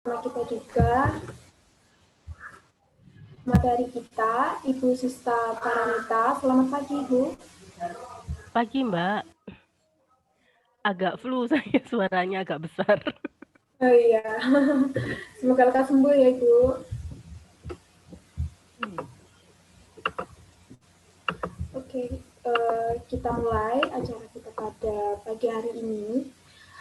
Sama kita juga materi kita, Ibu Sista Paramita. Selamat pagi, Ibu. Pagi, Mbak. Agak flu saya, suaranya agak besar. Oh iya, semoga lekas sembuh ya, Ibu. Oke, kita mulai acara kita pada pagi hari ini.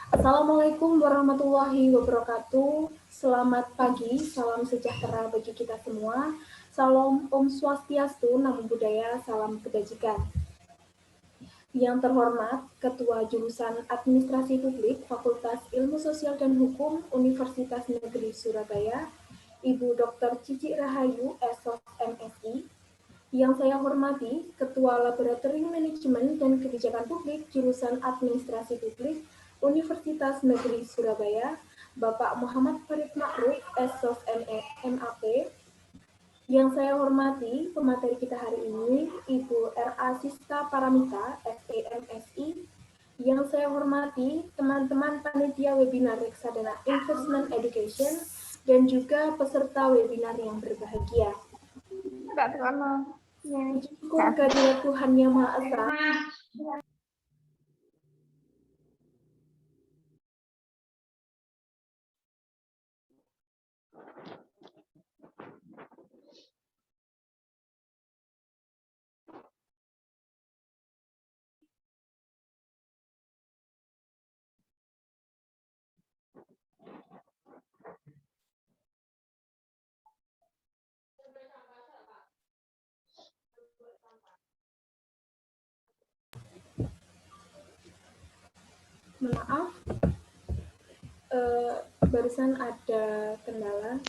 Assalamualaikum warahmatullahi wabarakatuh. Selamat pagi, salam sejahtera bagi kita semua. Salam Om Swastiastu, Namo Buddhaya, salam kebajikan. Yang terhormat, Ketua Jurusan Administrasi Publik Fakultas Ilmu Sosial dan Hukum Universitas Negeri Surabaya, Ibu Dr. Cici Rahayu, SOS MSI. Yang saya hormati, Ketua Laboratorium Manajemen dan Kebijakan Publik Jurusan Administrasi Publik Universitas Negeri Surabaya, Bapak Muhammad Farid Ma'ruf, SOS MAP. Yang saya hormati, pemateri kita hari ini, Ibu R.A. Sista Paramita, SAMSI. Yang saya hormati, teman-teman panitia webinar Reksadana Investment Education, dan juga peserta webinar yang berbahagia. Syukur kehadirat Tuhan Yang Maha Esa. Maaf, barusan ada kendala.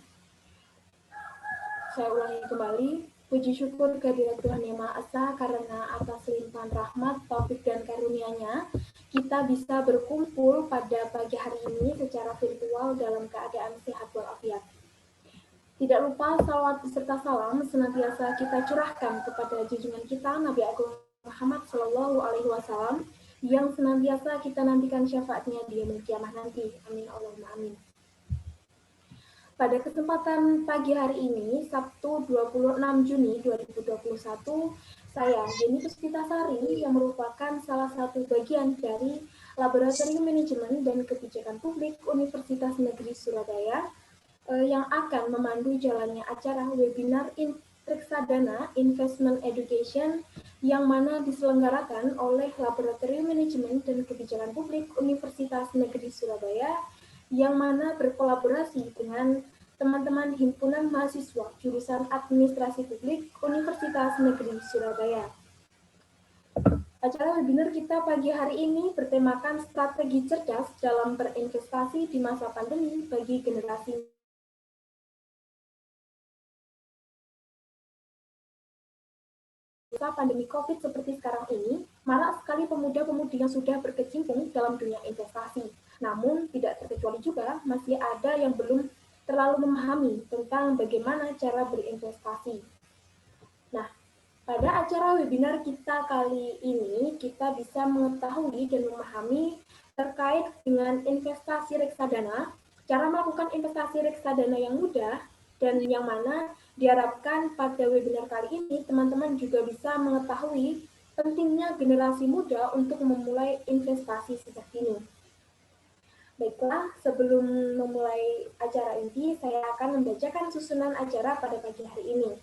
Saya ulangi kembali. Puji syukur kehadirat Tuhan Yang Maha Esa karena atas limpahan rahmat, taufik dan karunia-Nya kita bisa berkumpul pada pagi hari ini secara virtual dalam keadaan sehat walafiat. Tidak lupa salawat beserta salam senantiasa kita curahkan kepada junjungan kita Nabi Agung Muhammad Shallallahu Alaihi Wasallam yang senantiasa kita nantikan syafaatnya di yaumul kiamah nanti. Amin Allahumma amin. Pada kesempatan pagi hari ini, Sabtu 26 Juni 2021, saya, Yeni Puspitasari, yang merupakan salah satu bagian dari Laboratorium Manajemen dan Kebijakan Publik Universitas Negeri Surabaya, yang akan memandu jalannya acara webinar Reksadana Investment Education yang mana diselenggarakan oleh Laboratorium Manajemen dan Kebijakan Publik Universitas Negeri Surabaya yang mana berkolaborasi dengan teman-teman himpunan mahasiswa jurusan Administrasi Publik Universitas Negeri Surabaya. Acara webinar kita pagi hari ini bertemakan strategi cerdas dalam berinvestasi di masa pandemi bagi generasi pandemi COVID seperti sekarang ini, marak sekali pemuda-pemudi yang sudah berkecimpung dalam dunia investasi. Namun, tidak terkecuali juga masih ada yang belum terlalu memahami tentang bagaimana cara berinvestasi. Nah, pada acara webinar kita kali ini, kita bisa mengetahui dan memahami terkait dengan investasi reksadana, cara melakukan investasi reksadana yang mudah, dan yang mana diharapkan pada webinar kali ini teman-teman juga bisa mengetahui pentingnya generasi muda untuk memulai investasi sejak dini. Baiklah, sebelum memulai acara ini, saya akan membacakan susunan acara pada pagi hari ini.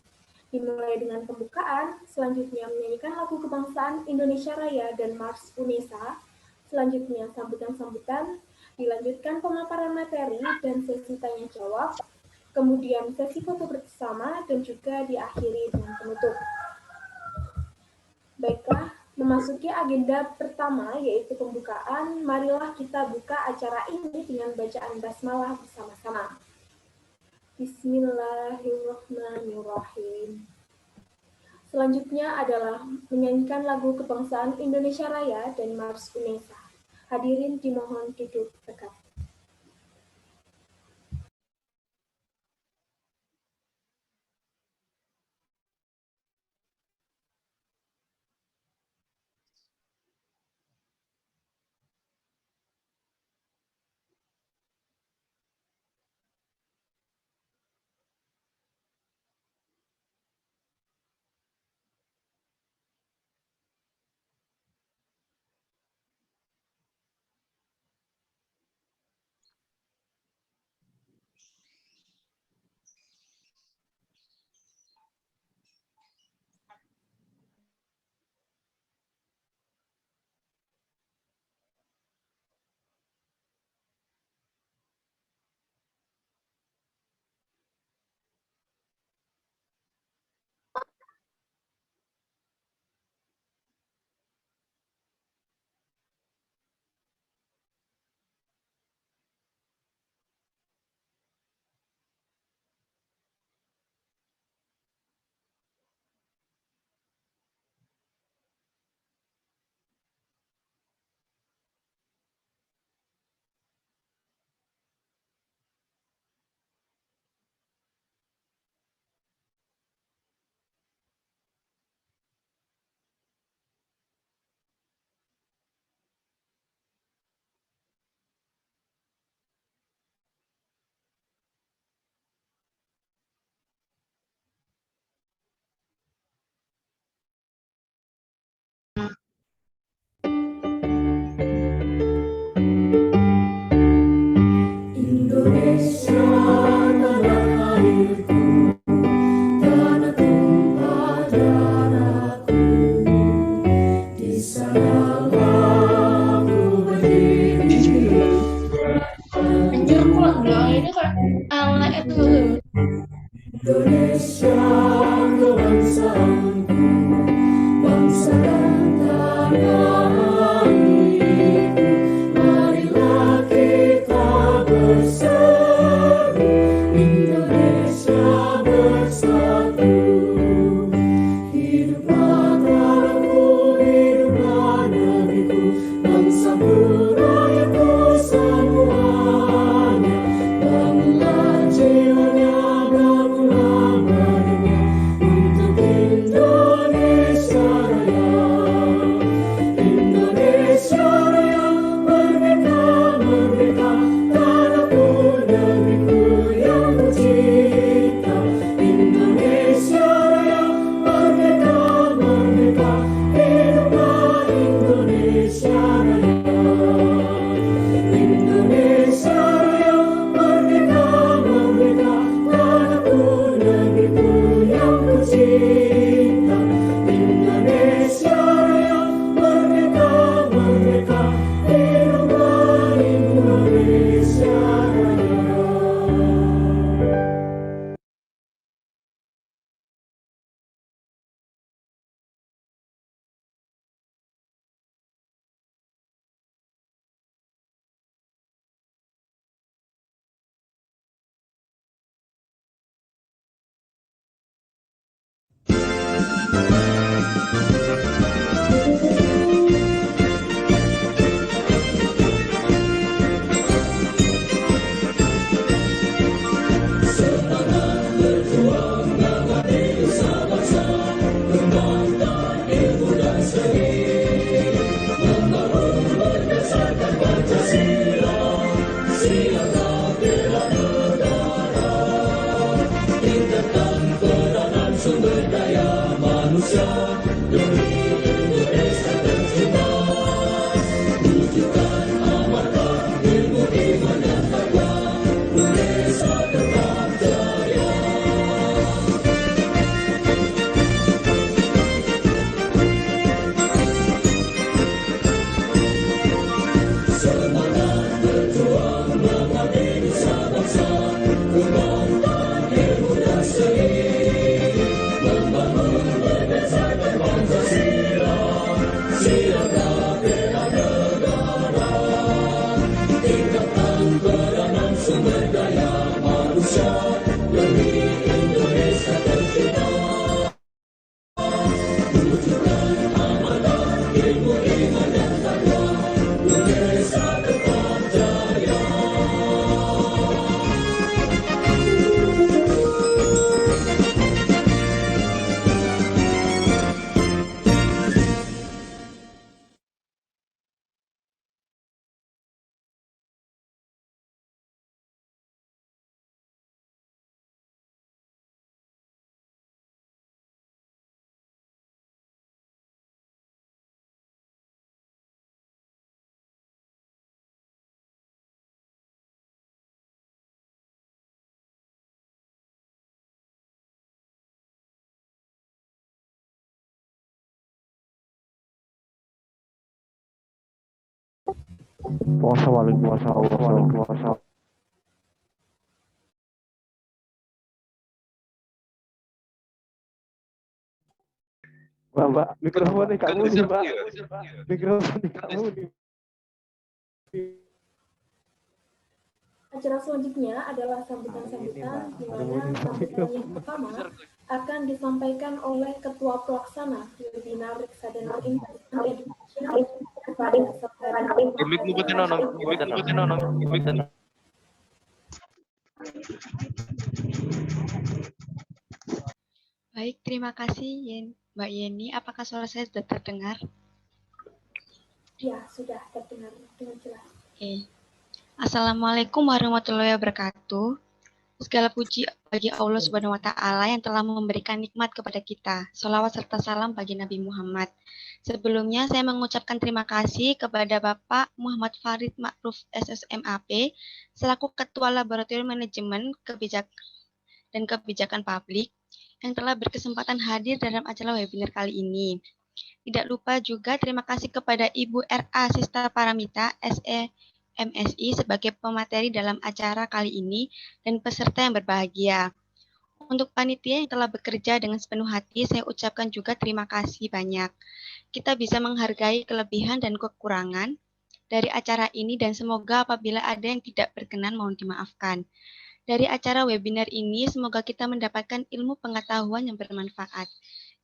Dimulai dengan pembukaan, selanjutnya menyanyikan lagu kebangsaan Indonesia Raya dan Mars Unesa, selanjutnya sambutan-sambutan, dilanjutkan pemaparan materi dan sesi tanya-jawab, kemudian sesi foto bersama, dan juga diakhiri dengan penutup. Baiklah, memasuki agenda pertama yaitu pembukaan, marilah kita buka acara ini dengan bacaan basmalah bersama-sama. Bismillahirrahmanirrahim. Selanjutnya adalah menyanyikan lagu kebangsaan Indonesia Raya dan Mars Unesa. Hadirin dimohon duduk tegak. Indonesia kebangsaanku, bangsa dan tanah airku, marilah kita bersatu, Indonesia bersatu. Hiduplah tanahku, hiduplah negeriku, bangsaku, rakyatku semuanya. Bangunlah jiwanya, bangunlah badannya untuk Indonesia Raya. Indonesia Raya, merdeka, merdeka, tanahku, negeriku yang kucinta. Indonesia Raya, merdeka, merdeka, hiduplah Indonesia Raya. Indonesia Raya, merdeka, merdeka, tanahku, negeriku yang kucinta. Indonesia Raya, merdeka, merdeka, hiduplah Indonesia Raya. Puasa wali puasa puasa. Mbak, mikrofon nih kamu nih, Mbak. Mikrofon nih kamu nih. Acara selanjutnya adalah sambutan-sambutan di mana sambutan yang pertama akan disampaikan oleh Ketua Pelaksana Webinar Reksadana Investment Education kepada peserta. Baik, terima kasih Mbak Yeni. Apakah suara saya sudah terdengar? Ya, sudah terdengar dengan jelas. Oke. Assalamualaikum warahmatullahi wabarakatuh. Segala puji bagi Allah Subhanahu wa Ta'ala yang telah memberikan nikmat kepada kita. Sholawat serta salam bagi Nabi Muhammad. Sebelumnya saya mengucapkan terima kasih kepada Bapak Muhammad Farid Ma'ruf SSMAP selaku Ketua Laboratorium Manajemen dan Kebijakan Publik yang telah berkesempatan hadir dalam acara webinar kali ini. Tidak lupa juga terima kasih kepada Ibu R.A. Sista Paramita, SE MSI sebagai pemateri dalam acara kali ini dan peserta yang berbahagia. Untuk panitia yang telah bekerja dengan sepenuh hati, saya ucapkan juga terima kasih banyak. Kita bisa menghargai kelebihan dan kekurangan dari acara ini dan semoga apabila ada yang tidak berkenan mohon dimaafkan. Dari acara webinar ini, semoga kita mendapatkan ilmu pengetahuan yang bermanfaat.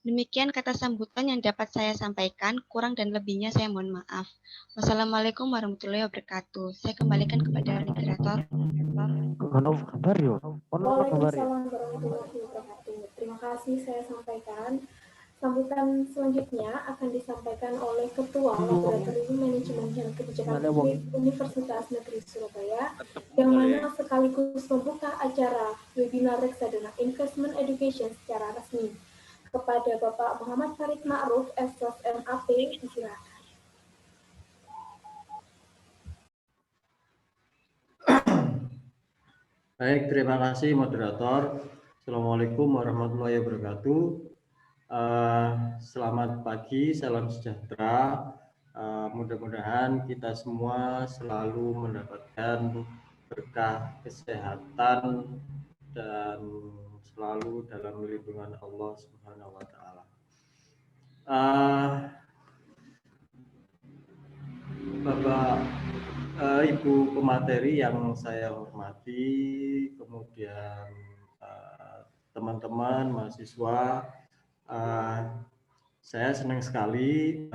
Demikian kata sambutan yang dapat saya sampaikan, kurang dan lebihnya saya mohon maaf. Wassalamualaikum warahmatullahi wabarakatuh. Saya kembalikan kepada moderator. Ono kabar yo. Ono kabar ya. Waalaikumsalam warahmatullahi wabarakatuh. Terima kasih saya sampaikan. Sambutan selanjutnya akan disampaikan oleh Ketua Laboratorium Manajemen dan Kebijakan Publik Universitas Negeri Surabaya, yang mana sekaligus membuka acara webinar Reksadana Investment Education secara resmi. Kepada Bapak Muhammad Farid Ma'ruf, SOS MAP, disilakan. Baik, terima kasih moderator. Assalamualaikum warahmatullahi wabarakatuh. Selamat pagi, salam sejahtera. Mudah-mudahan kita semua selalu mendapatkan berkah kesehatan dan selalu dalam lindungan Allah Subhanahu wa Ta'ala. Bapak Ibu pemateri yang saya hormati, kemudian teman-teman mahasiswa, saya senang sekali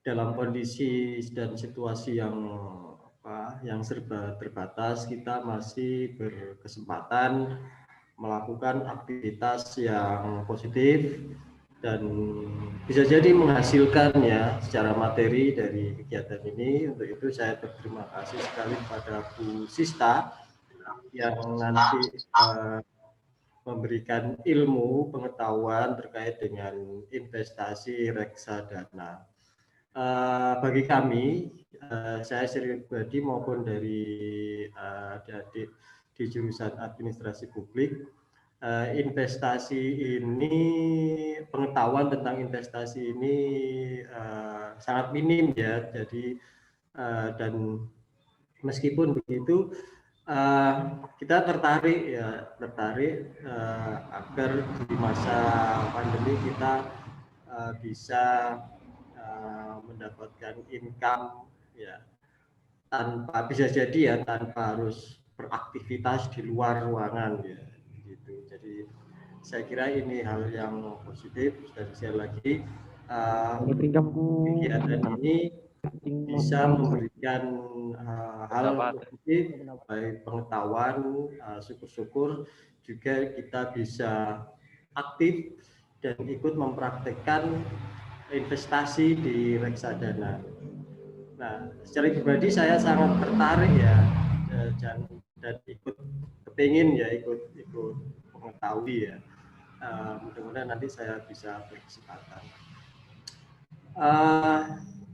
dalam kondisi dan situasi yang serba terbatas, kita masih berkesempatan melakukan aktivitas yang positif dan bisa jadi menghasilkan ya secara materi dari kegiatan ini. Untuk itu saya berterima kasih sekali kepada Bu Sista yang nanti memberikan ilmu pengetahuan terkait dengan investasi reksadana. Bagi kami, saya sendiri pribadi maupun dari adik-adik di jurusan administrasi publik, investasi ini, pengetahuan tentang investasi ini sangat minim ya. Jadi dan meskipun begitu, kita tertarik agar di masa pandemi kita bisa mendapatkan income ya tanpa bisa jadi ya tanpa harus beraktivitas di luar ruangan ya gitu. Jadi saya kira ini hal yang positif dan sekali lagi kegiatan ini bisa memberikan hal positif baik pengetahuan, syukur-syukur juga kita bisa aktif dan ikut mempraktekkan investasi di reksadana. Nah, secara pribadi saya sangat tertarik ya dan ikut kepingin ya ikut mengetahui ya. Mudah-mudahan nanti saya bisa berkesempatan.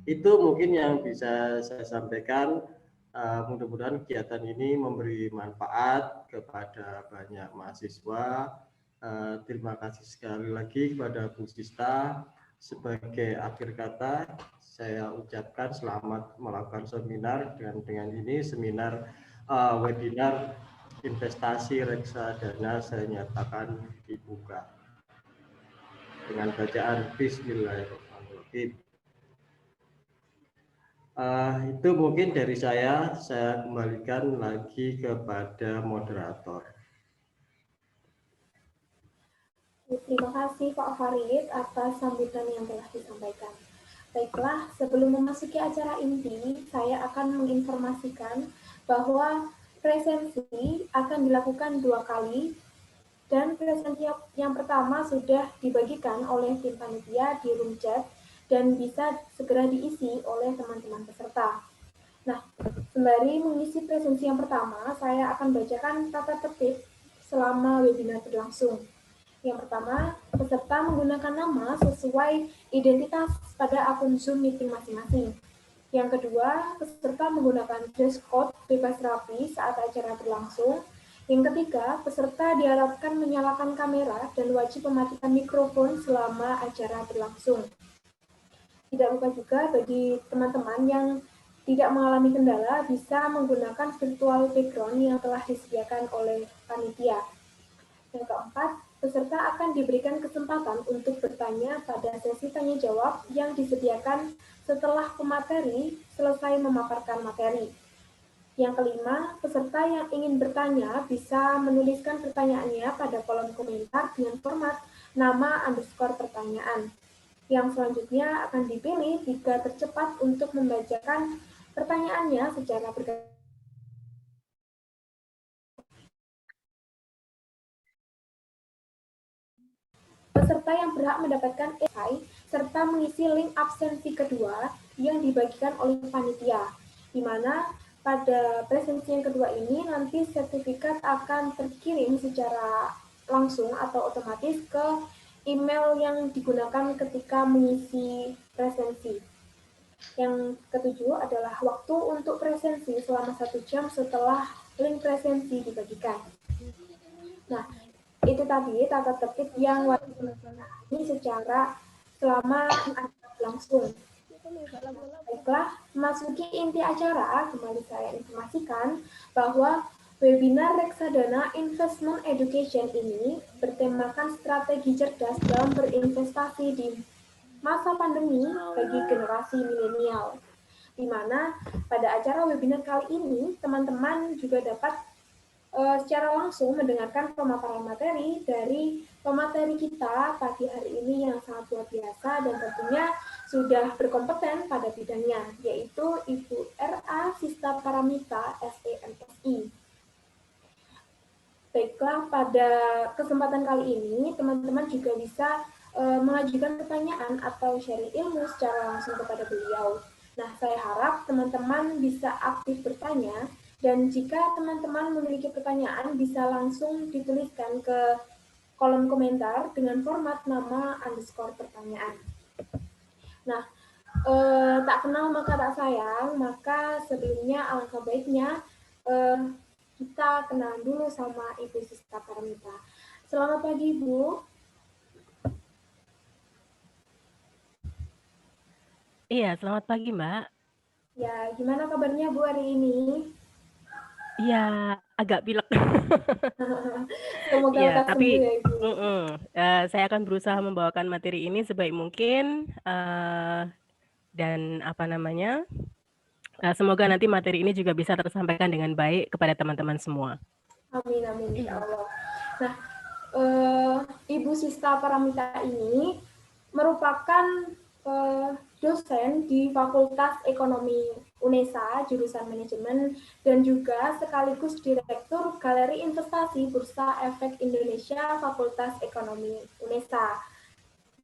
Itu mungkin yang bisa saya sampaikan. Mudah-mudahan kegiatan ini memberi manfaat kepada banyak mahasiswa. Terima kasih sekali lagi kepada Bu Sista. Sebagai akhir kata, saya ucapkan selamat melakukan seminar dengan ini seminar webinar investasi reksadana saya nyatakan dibuka dengan bacaan Bismillahirrahmanirrahim. Itu mungkin dari saya kembalikan lagi kepada moderator. Terima kasih Pak Farid atas sambutan yang telah disampaikan. Baiklah, sebelum memasuki acara inti, saya akan menginformasikan bahwa presensi akan dilakukan 2 kali, dan presensi yang pertama sudah dibagikan oleh tim panitia di room chat dan bisa segera diisi oleh teman-teman peserta. Nah, sembari mengisi presensi yang pertama, saya akan bacakan tata tertib selama webinar berlangsung. Yang pertama, peserta menggunakan nama sesuai identitas pada akun Zoom meeting masing-masing. Yang kedua, peserta menggunakan dress code bebas rapi saat acara berlangsung. Yang ketiga, peserta diharapkan menyalakan kamera dan wajib mematikan mikrofon selama acara berlangsung. Tidak lupa juga bagi teman-teman yang tidak mengalami kendala bisa menggunakan virtual background yang telah disediakan oleh panitia. Yang keempat, peserta akan diberikan kesempatan untuk bertanya pada sesi tanya jawab yang disediakan setelah pemateri selesai memaparkan materi. Yang kelima, peserta yang ingin bertanya bisa menuliskan pertanyaannya pada kolom komentar dengan format nama _ pertanyaan. Yang selanjutnya akan dipilih jika tercepat untuk membacakan pertanyaannya secara bergantian. Peserta yang berhak mendapatkan esai serta mengisi link absensi kedua yang dibagikan oleh panitia, di mana pada presensi yang kedua ini nanti sertifikat akan terkirim secara langsung atau otomatis ke email yang digunakan ketika mengisi presensi. Yang ketujuh adalah waktu untuk presensi selama 1 jam setelah link presensi dibagikan. Nah, itu tadi tata tertib yang wajib ini secara selama langsung. Baiklah, memasuki inti acara, kembali saya informasikan bahwa webinar Reksadana Investment Education ini bertemakan strategi cerdas dalam berinvestasi di masa pandemi bagi generasi milenial, di mana pada acara webinar kali ini teman-teman juga dapat secara langsung mendengarkan pemaparan materi dari pemateri kita pagi hari ini yang sangat luar biasa dan tentunya sudah berkompeten pada bidangnya, yaitu Ibu R.A. Sista Paramita, SEMSI. Baiklah, pada kesempatan kali ini teman-teman juga bisa mengajukan pertanyaan atau sharing ilmu secara langsung kepada beliau. Nah, saya harap teman-teman bisa aktif bertanya, dan jika teman-teman memiliki pertanyaan bisa langsung dituliskan ke kolom komentar dengan format nama _ pertanyaan. Nah, tak kenal maka tak sayang, maka sebelumnya alangkah baiknya kita kenalan dulu sama Ibu Sista Paramita. Selamat pagi, Bu. Iya, selamat pagi, Mbak. Ya, gimana kabarnya Bu hari ini? Iya, agak pilek. Semoga Iya, lekas tapi sembuh ya, Ibu. saya akan berusaha membawakan materi ini sebaik mungkin, dan apa namanya, semoga nanti materi ini juga bisa tersampaikan dengan baik kepada teman-teman semua. Amin, amin, insya Allah. Nah, Ibu Sista Paramita ini merupakan dosen di Fakultas Ekonomi UNESA, jurusan manajemen, dan juga sekaligus Direktur Galeri Investasi Bursa Efek Indonesia Fakultas Ekonomi UNESA.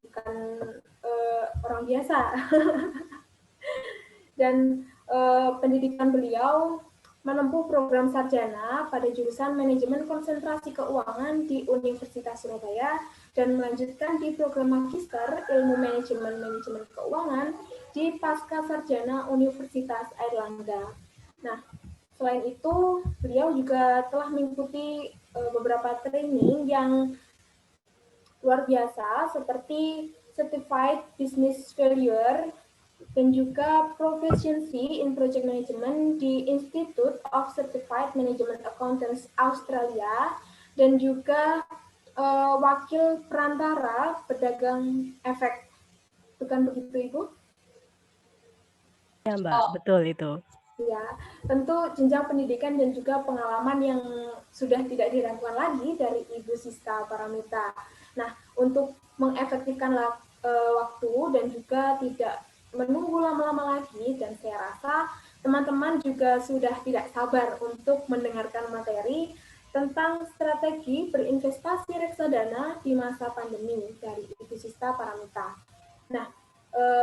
Bukan orang biasa. Dan pendidikan beliau menempuh program sarjana pada jurusan Manajemen Konsentrasi Keuangan di Universitas Surabaya dan melanjutkan di program Magister Ilmu Manajemen Keuangan di Pasca Sarjana Universitas Airlangga. Nah, selain itu, beliau juga telah mengikuti beberapa training yang luar biasa seperti Certified Business Failure dan juga Proficiency in Project Management di Institute of Certified Management Accountants Australia, dan juga wakil perantara pedagang efek. Bukan begitu, Ibu? Ya, Mbak, betul itu. Ya, tentu jenjang pendidikan dan juga pengalaman yang sudah tidak diragukan lagi dari Ibu Sista Paramita. Nah, untuk mengefektifkan waktu dan juga tidak menunggu lama-lama lagi, dan saya rasa teman-teman juga sudah tidak sabar untuk mendengarkan materi tentang strategi berinvestasi reksadana di masa pandemi dari Ibu Sista Paramita. Nah,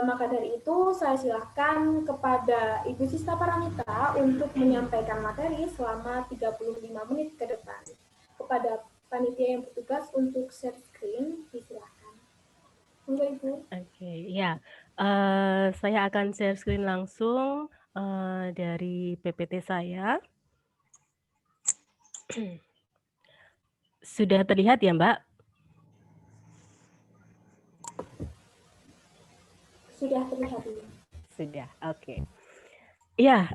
maka dari itu saya silakan kepada Ibu Sista Paramita untuk menyampaikan materi selama 35 menit ke depan. Kepada panitia yang bertugas untuk share screen, disilakan. Monggo, Ibu. Oke, ya. Saya akan share screen langsung dari PPT saya. Sudah terlihat ya, Mbak? Sudah terlihat, Ibu. Sudah, oke. Ya,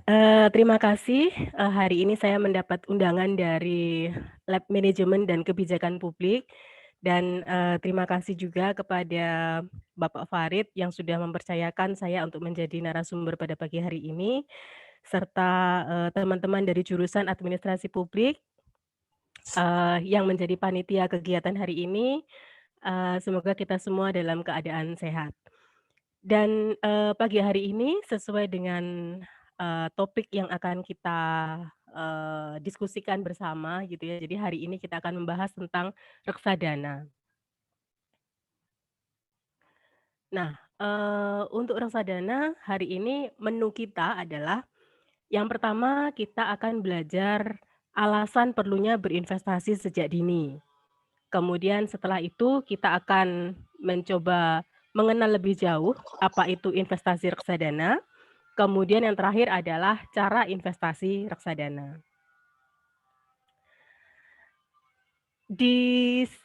terima kasih. Hari ini saya mendapat undangan dari Lab Manajemen dan Kebijakan Publik dan terima kasih juga kepada Bapak Farid yang sudah mempercayakan saya untuk menjadi narasumber pada pagi hari ini, serta teman-teman dari jurusan Administrasi Publik yang menjadi panitia kegiatan hari ini. Semoga kita semua dalam keadaan sehat. Dan pagi hari ini sesuai dengan topik yang akan kita diskusikan bersama gitu ya. Jadi hari ini kita akan membahas tentang reksadana. Nah, untuk reksadana hari ini menu kita adalah yang pertama kita akan belajar alasan perlunya berinvestasi sejak dini. Kemudian setelah itu kita akan mencoba mengenal lebih jauh apa itu investasi reksadana. Kemudian yang terakhir adalah cara investasi reksadana.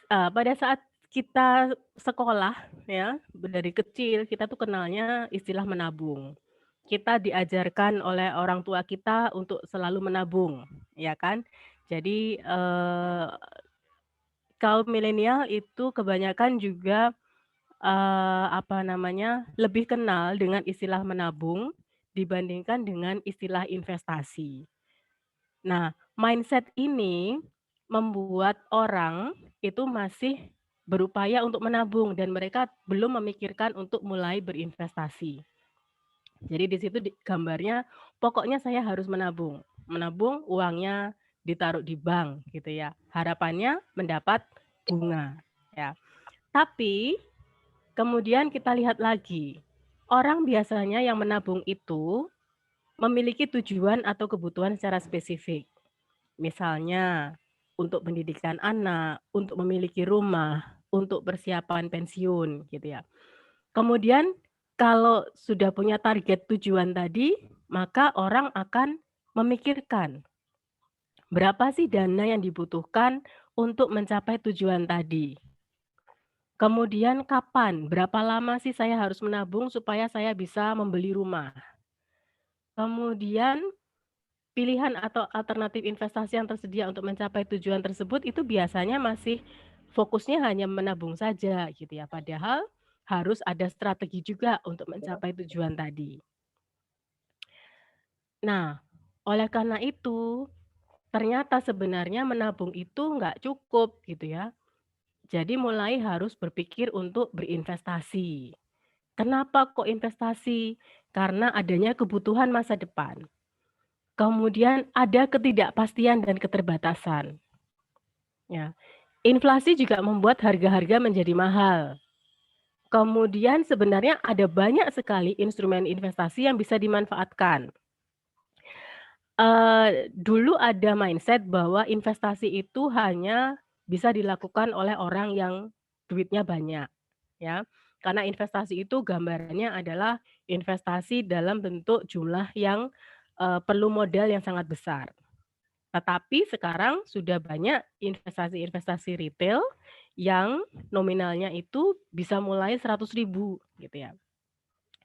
Pada saat kita sekolah ya, dari kecil kita tuh kenalnya istilah menabung. Kita diajarkan oleh orang tua kita untuk selalu menabung, ya kan? Jadi kaum milenial itu kebanyakan juga lebih kenal dengan istilah menabung dibandingkan dengan istilah investasi. Nah, mindset ini membuat orang itu masih berupaya untuk menabung dan mereka belum memikirkan untuk mulai berinvestasi. Jadi di situ gambarnya pokoknya saya harus menabung. Menabung uangnya ditaruh di bank gitu ya. Harapannya mendapat bunga ya. Tapi kemudian kita lihat lagi, orang biasanya yang menabung itu memiliki tujuan atau kebutuhan secara spesifik. Misalnya untuk pendidikan anak, untuk memiliki rumah, untuk persiapan pensiun gitu ya. Kemudian kalau sudah punya target tujuan tadi, maka orang akan memikirkan berapa sih dana yang dibutuhkan untuk mencapai tujuan tadi. Kemudian kapan, berapa lama sih saya harus menabung supaya saya bisa membeli rumah. Kemudian pilihan atau alternatif investasi yang tersedia untuk mencapai tujuan tersebut itu biasanya masih fokusnya hanya menabung saja gitu ya. Padahal harus ada strategi juga untuk mencapai tujuan tadi. Nah, oleh karena itu ternyata sebenarnya menabung itu nggak cukup gitu ya. Jadi mulai harus berpikir untuk berinvestasi. Kenapa kok investasi? Karena adanya kebutuhan masa depan. Kemudian ada ketidakpastian dan keterbatasan. Ya. Inflasi juga membuat harga-harga menjadi mahal. Kemudian sebenarnya ada banyak sekali instrumen investasi yang bisa dimanfaatkan. Dulu ada mindset bahwa investasi itu hanya bisa dilakukan oleh orang yang duitnya banyak, ya. Karena investasi itu gambarannya adalah investasi dalam bentuk jumlah yang perlu modal yang sangat besar. Tetapi sekarang sudah banyak investasi-investasi retail yang nominalnya itu bisa mulai 100.000 gitu ya.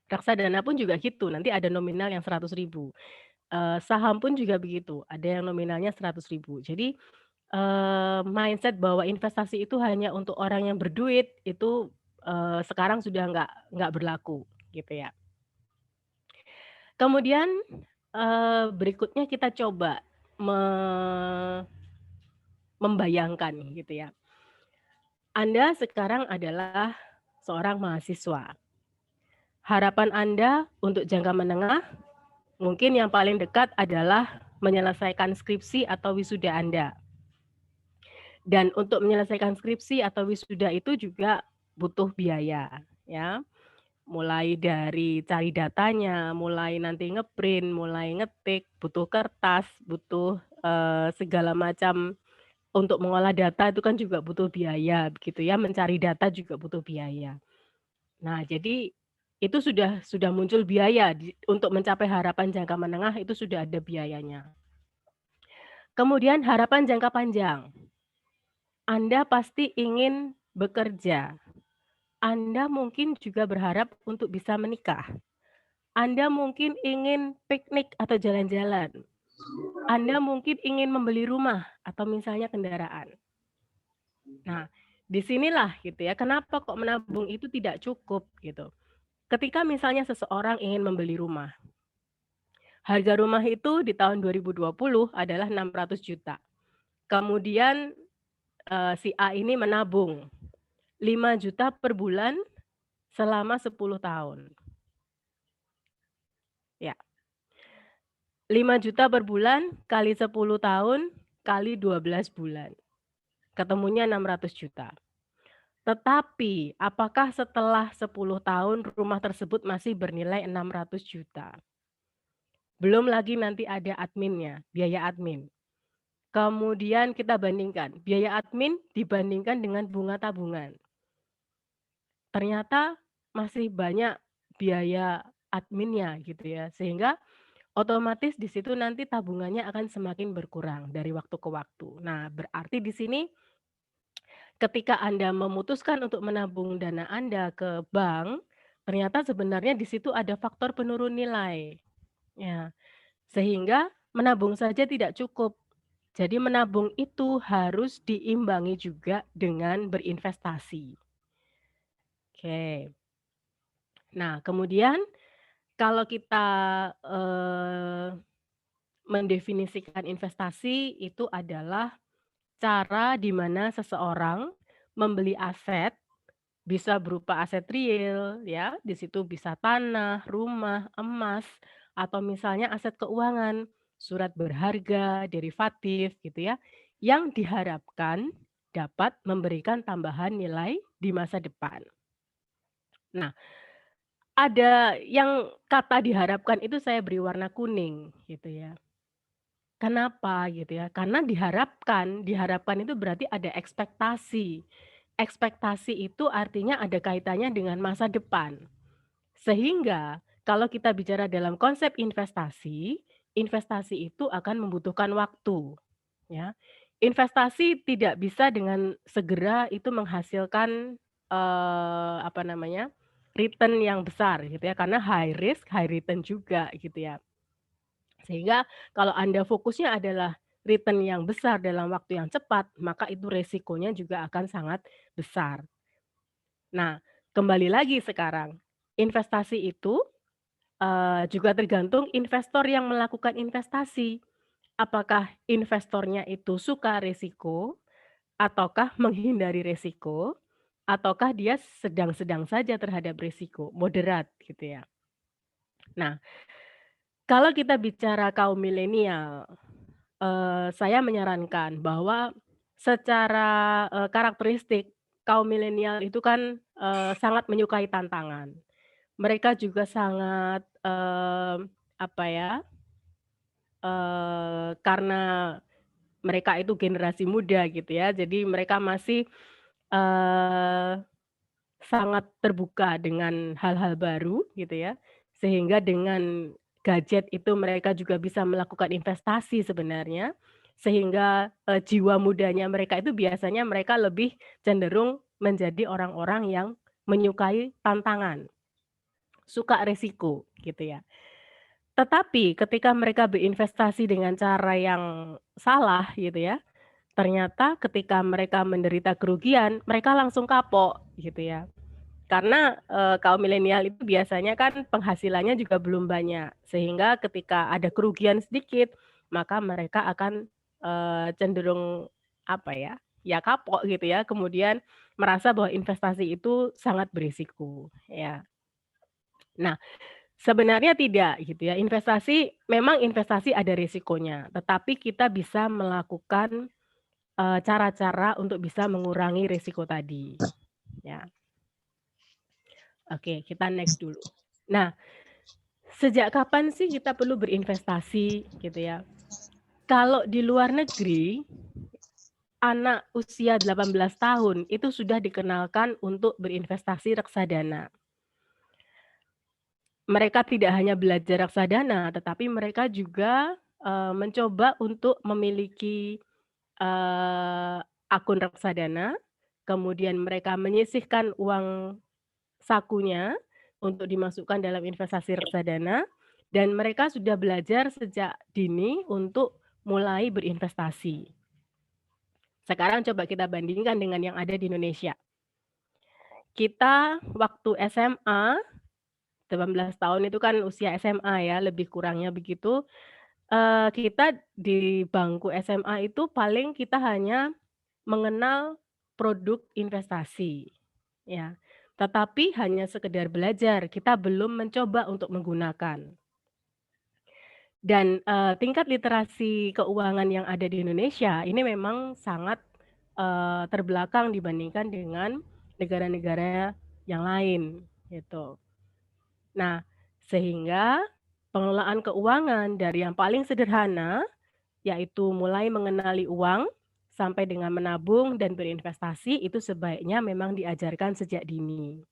Reksadana pun juga gitu, nanti ada nominal yang 100.000. Saham pun juga begitu, ada yang nominalnya 100.000. Jadi mindset bahwa investasi itu hanya untuk orang yang berduit itu sekarang sudah nggak berlaku gitu ya. Kemudian berikutnya kita coba membayangkan gitu ya. Anda sekarang adalah seorang mahasiswa. Harapan Anda untuk jangka menengah mungkin yang paling dekat adalah menyelesaikan skripsi atau wisuda Anda. Dan untuk menyelesaikan skripsi atau wisuda itu juga butuh biaya, ya. Mulai dari cari datanya, mulai nanti ngeprint, mulai ngetik, butuh kertas, butuh segala macam untuk mengolah data itu kan juga butuh biaya, begitu ya. Mencari data juga butuh biaya. Nah, jadi itu sudah muncul biaya untuk mencapai harapan jangka menengah itu sudah ada biayanya. Kemudian harapan jangka panjang. Anda pasti ingin bekerja. Anda mungkin juga berharap untuk bisa menikah. Anda mungkin ingin piknik atau jalan-jalan. Anda mungkin ingin membeli rumah atau misalnya kendaraan. Nah, disinilah gitu ya, kenapa kok menabung itu tidak cukup gitu. Ketika misalnya seseorang ingin membeli rumah, harga rumah itu di tahun 2020 adalah 600 juta. Kemudian si A ini menabung 5 juta per bulan selama 10 tahun. Ya. 5 juta per bulan kali 10 tahun kali 12 bulan. Ketemunya 600 juta. Tetapi apakah setelah 10 tahun rumah tersebut masih bernilai 600 juta? Belum lagi nanti ada adminnya, biaya admin. Kemudian kita bandingkan, biaya admin dibandingkan dengan bunga tabungan. Ternyata masih banyak biaya adminnya gitu ya, sehingga otomatis di situ nanti tabungannya akan semakin berkurang dari waktu ke waktu. Nah, berarti di sini ketika Anda memutuskan untuk menabung dana Anda ke bank, ternyata sebenarnya di situ ada faktor penurun nilai. Ya, sehingga menabung saja tidak cukup. Jadi menabung itu harus diimbangi juga dengan berinvestasi. Oke. Nah, kemudian kalau kita mendefinisikan investasi itu adalah cara di mana seseorang membeli aset, bisa berupa aset real ya, di situ bisa tanah, rumah, emas, atau misalnya aset keuangan, surat berharga, derivatif gitu ya, yang diharapkan dapat memberikan tambahan nilai di masa depan. Nah, ada yang kata diharapkan itu saya beri warna kuning gitu ya. Kenapa gitu ya? Karena diharapkan itu berarti ada ekspektasi. Ekspektasi itu artinya ada kaitannya dengan masa depan. Sehingga kalau kita bicara dalam konsep investasi, investasi itu akan membutuhkan waktu, ya. Investasi tidak bisa dengan segera itu menghasilkan apa namanya? Return yang besar gitu ya, karena high risk, high return juga gitu ya. Sehingga kalau Anda fokusnya adalah return yang besar dalam waktu yang cepat, maka itu resikonya juga akan sangat besar. Nah, kembali lagi sekarang, investasi itu juga tergantung investor yang melakukan investasi. Apakah investornya itu suka risiko, ataukah menghindari risiko, ataukah dia sedang-sedang saja terhadap risiko, moderat gitu ya. Nah, kalau kita bicara kaum milenial, saya menyarankan bahwa secara, karakteristik kaum milenial itu kan, sangat menyukai tantangan. Mereka juga sangat, apa ya, karena mereka itu generasi muda gitu ya, jadi mereka masih, eee, sangat terbuka dengan hal-hal baru gitu ya, sehingga dengan gadget itu mereka juga bisa melakukan investasi sebenarnya, sehingga, jiwa mudanya mereka itu biasanya mereka lebih cenderung menjadi orang-orang yang menyukai tantangan, suka resiko gitu ya. Tetapi ketika mereka berinvestasi dengan cara yang salah gitu ya, ternyata ketika mereka menderita kerugian, mereka langsung kapok gitu ya. Karena, kaum milenial itu biasanya kan penghasilannya juga belum banyak, sehingga ketika ada kerugian sedikit, maka mereka akan, cenderung apa ya, ya kapok gitu ya, kemudian merasa bahwa investasi itu sangat berisiko, ya. Nah, sebenarnya tidak gitu ya, memang investasi ada risikonya, tetapi kita bisa melakukan, cara-cara untuk bisa mengurangi risiko tadi, ya. Oke, kita next dulu. Nah, sejak kapan sih kita perlu berinvestasi gitu ya? Kalau di luar negeri, anak usia 18 tahun itu sudah dikenalkan untuk berinvestasi reksadana. Mereka tidak hanya belajar reksadana, tetapi mereka juga, mencoba untuk memiliki, akun reksadana, kemudian mereka menyisihkan uang sakunya, untuk dimasukkan dalam investasi reksadana, dan mereka sudah belajar sejak dini untuk mulai berinvestasi. Sekarang coba kita bandingkan dengan yang ada di Indonesia. Kita waktu SMA, 18 tahun itu kan usia SMA ya, lebih kurangnya begitu. Kita di bangku SMA itu paling kita hanya mengenal produk investasi, ya. Tetapi hanya sekedar belajar, kita belum mencoba untuk menggunakan. Dan, tingkat literasi keuangan yang ada di Indonesia ini memang sangat, terbelakang dibandingkan dengan negara-negara yang lain, gitu. Nah, sehingga pengelolaan keuangan dari yang paling sederhana, yaitu mulai mengenali uang, sampai dengan menabung dan berinvestasi, itu sebaiknya memang diajarkan sejak dini.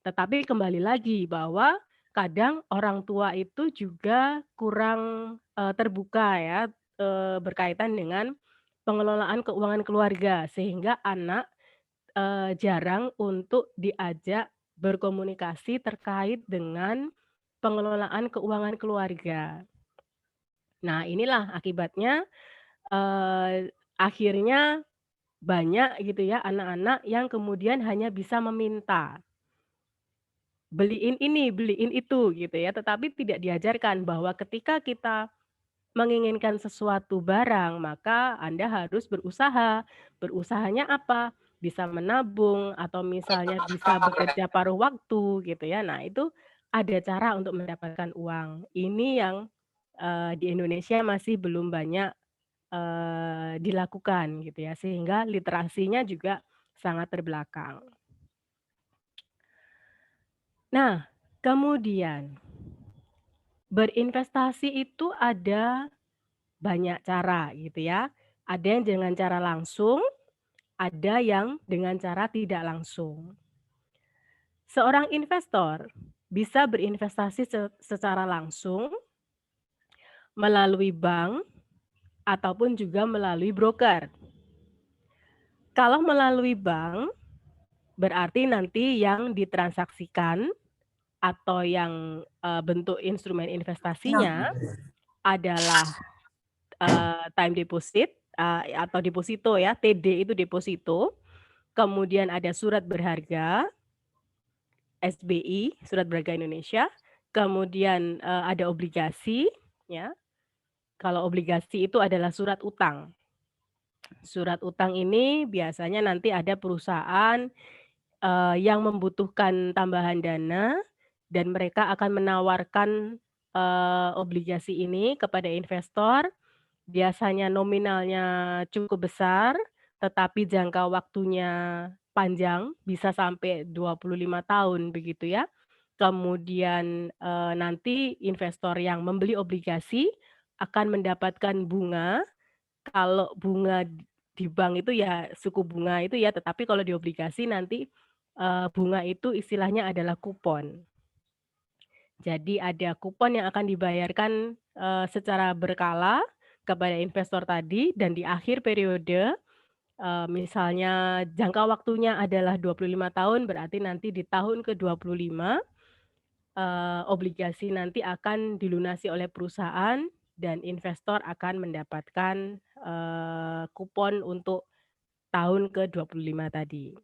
Tetapi kembali lagi bahwa kadang orang tua itu juga kurang, terbuka ya, berkaitan dengan pengelolaan keuangan keluarga, sehingga anak, jarang untuk diajak berkomunikasi terkait dengan pengelolaan keuangan keluarga. Nah, inilah akibatnya, akhirnya banyak gitu ya anak-anak yang kemudian hanya bisa meminta, beliin ini, beliin itu gitu ya, tetapi tidak diajarkan bahwa ketika kita menginginkan sesuatu barang, maka Anda harus berusaha. Berusahanya apa? Bisa menabung atau misalnya bisa bekerja paruh waktu gitu ya. Nah, itu ada cara untuk mendapatkan uang. Ini yang, di Indonesia masih belum banyak, dilakukan gitu ya, sehingga literasinya juga sangat terbelakang. Nah, kemudian berinvestasi itu ada banyak cara gitu ya. Ada yang dengan cara langsung, ada yang dengan cara tidak langsung. Seorang investor bisa berinvestasi secara langsung melalui bank ataupun juga melalui broker. Kalau melalui bank, berarti nanti yang ditransaksikan atau yang bentuk instrumen investasinya adalah time deposit atau deposito ya, TD itu deposito. Kemudian ada surat berharga, SBI, surat berharga Indonesia. Kemudian ada obligasi, ya. Kalau obligasi itu adalah surat utang. Surat utang ini biasanya nanti ada perusahaan yang membutuhkan tambahan dana dan mereka akan menawarkan obligasi ini kepada investor. Biasanya nominalnya cukup besar, tetapi jangka waktunya panjang, bisa sampai 25 tahun begitu ya. Kemudian, nanti investor yang membeli obligasi akan mendapatkan bunga, kalau bunga di bank itu ya suku bunga itu ya, tetapi kalau di obligasi nanti, bunga itu istilahnya adalah kupon. Jadi ada kupon yang akan dibayarkan, secara berkala kepada investor tadi dan di akhir periode, misalnya jangka waktunya adalah 25 tahun, berarti nanti di tahun ke-25, obligasi nanti akan dilunasi oleh perusahaan dan investor akan mendapatkan, kupon untuk tahun ke-25 tadi.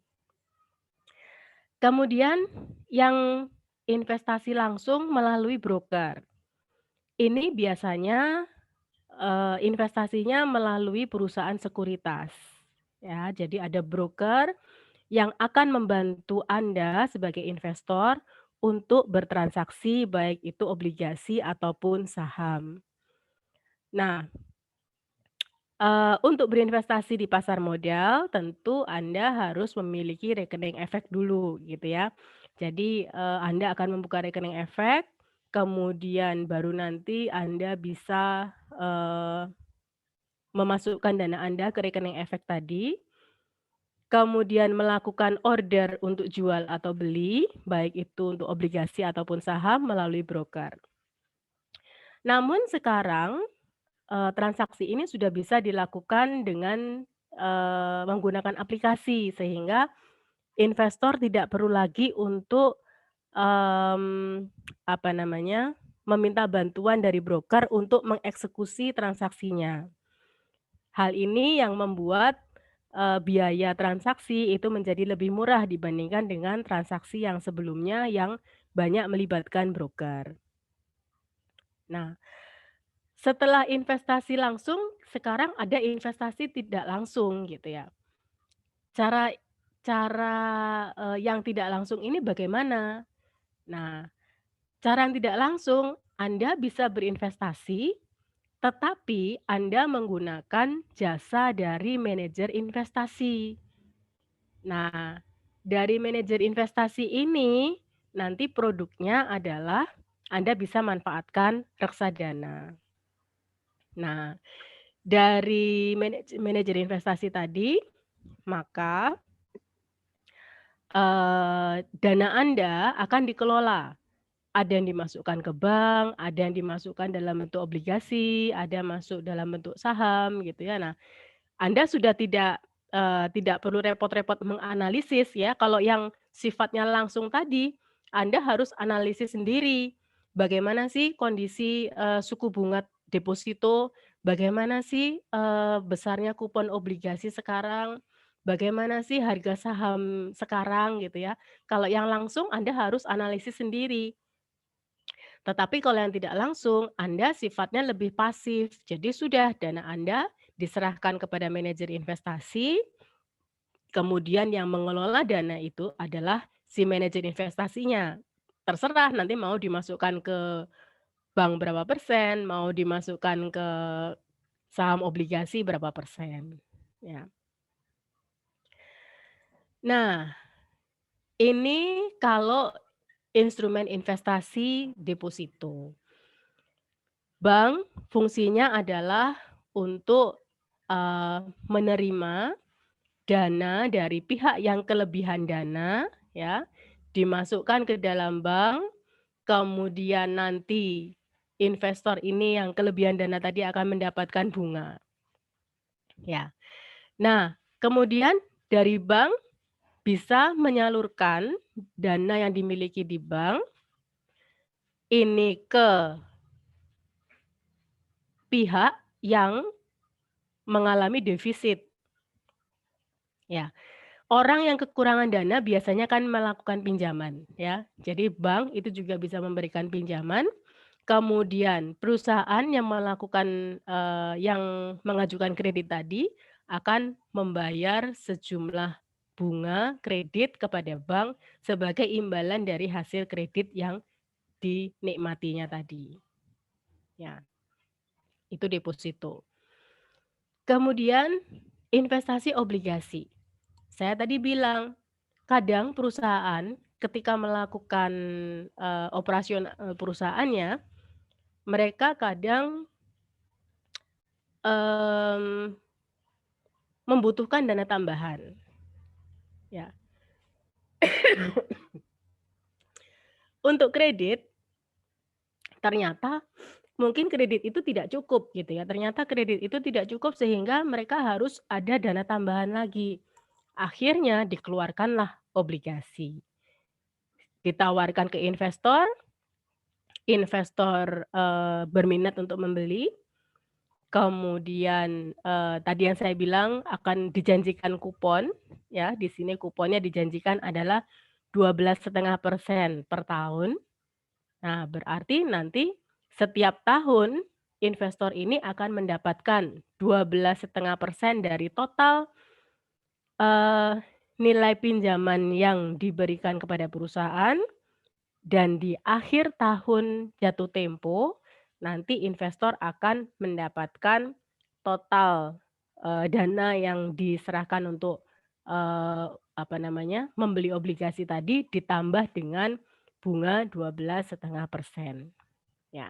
Kemudian yang investasi langsung melalui broker. Ini biasanya, investasinya melalui perusahaan sekuritas, ya. Jadi ada broker yang akan membantu Anda sebagai investor untuk bertransaksi baik itu obligasi ataupun saham. Nah, untuk berinvestasi di pasar modal tentu Anda harus memiliki rekening efek dulu gitu ya. Jadi, Anda akan membuka rekening efek, kemudian baru nanti Anda bisa, memasukkan dana Anda ke rekening efek tadi, kemudian melakukan order untuk jual atau beli, baik itu untuk obligasi ataupun saham melalui broker. Namun sekarang, transaksi ini sudah bisa dilakukan dengan, menggunakan aplikasi, sehingga investor tidak perlu lagi untuk, apa namanya, meminta bantuan dari broker untuk mengeksekusi transaksinya. Hal ini yang membuat biaya transaksi itu menjadi lebih murah dibandingkan dengan transaksi yang sebelumnya yang banyak melibatkan broker. Nah, setelah investasi langsung, sekarang ada investasi tidak langsung gitu ya. Cara cara yang tidak langsung ini bagaimana? Nah, cara yang tidak langsung, Anda bisa berinvestasi, tetapi Anda menggunakan jasa dari manajer investasi. Nah, dari manajer investasi ini, nanti produknya adalah Anda bisa manfaatkan reksadana. Nah, dari manajer investasi tadi, maka dana Anda akan dikelola. Ada yang dimasukkan ke bank, ada yang dimasukkan dalam bentuk obligasi, ada masuk dalam bentuk saham gitu ya. Nah, Anda sudah tidak perlu repot-repot menganalisis ya. Kalau yang sifatnya langsung tadi, Anda harus analisis sendiri. Bagaimana sih kondisi suku bunga deposito, bagaimana sih besarnya kupon obligasi sekarang, bagaimana sih harga saham sekarang gitu ya. Kalau yang langsung Anda harus analisis sendiri. Tetapi kalau yang tidak langsung, Anda sifatnya lebih pasif. Jadi sudah dana Anda diserahkan kepada manajer investasi, kemudian yang mengelola dana itu adalah si manajer investasinya. Terserah nanti mau dimasukkan ke bank berapa persen, mau dimasukkan ke saham obligasi berapa persen. Ya. Nah, ini kalau instrumen investasi deposito. Bank fungsinya adalah untuk menerima dana dari pihak yang kelebihan dana, ya, dimasukkan ke dalam bank, kemudian nanti investor ini yang kelebihan dana tadi akan mendapatkan bunga. Ya. Nah, kemudian dari bank bisa menyalurkan dana yang dimiliki di bank ini ke pihak yang mengalami defisit. Ya. Orang yang kekurangan dana biasanya kan melakukan pinjaman ya. Jadi bank itu juga bisa memberikan pinjaman. Kemudian perusahaan yang melakukan yang mengajukan kredit tadi akan membayar sejumlah bunga kredit kepada bank sebagai imbalan dari hasil kredit yang dinikmatinya tadi. Ya. Itu deposito. Kemudian investasi obligasi. Saya tadi bilang, kadang perusahaan ketika melakukan operasional perusahaannya, mereka kadang membutuhkan dana tambahan. Ya. Untuk kredit, ternyata mungkin kredit itu tidak cukup gitu ya. Ternyata kredit itu tidak cukup sehingga mereka harus ada dana tambahan lagi. Akhirnya dikeluarkanlah obligasi. Ditawarkan ke investor berminat untuk membeli. Kemudian tadi yang saya bilang akan dijanjikan kupon, ya di sini kuponnya dijanjikan adalah 12,5% per tahun. Nah, berarti nanti setiap tahun investor ini akan mendapatkan 12,5% dari total nilai pinjaman yang diberikan kepada perusahaan, dan di akhir tahun jatuh tempo nanti investor akan mendapatkan total dana yang diserahkan untuk membeli obligasi tadi ditambah dengan bunga 12,5%. Ya.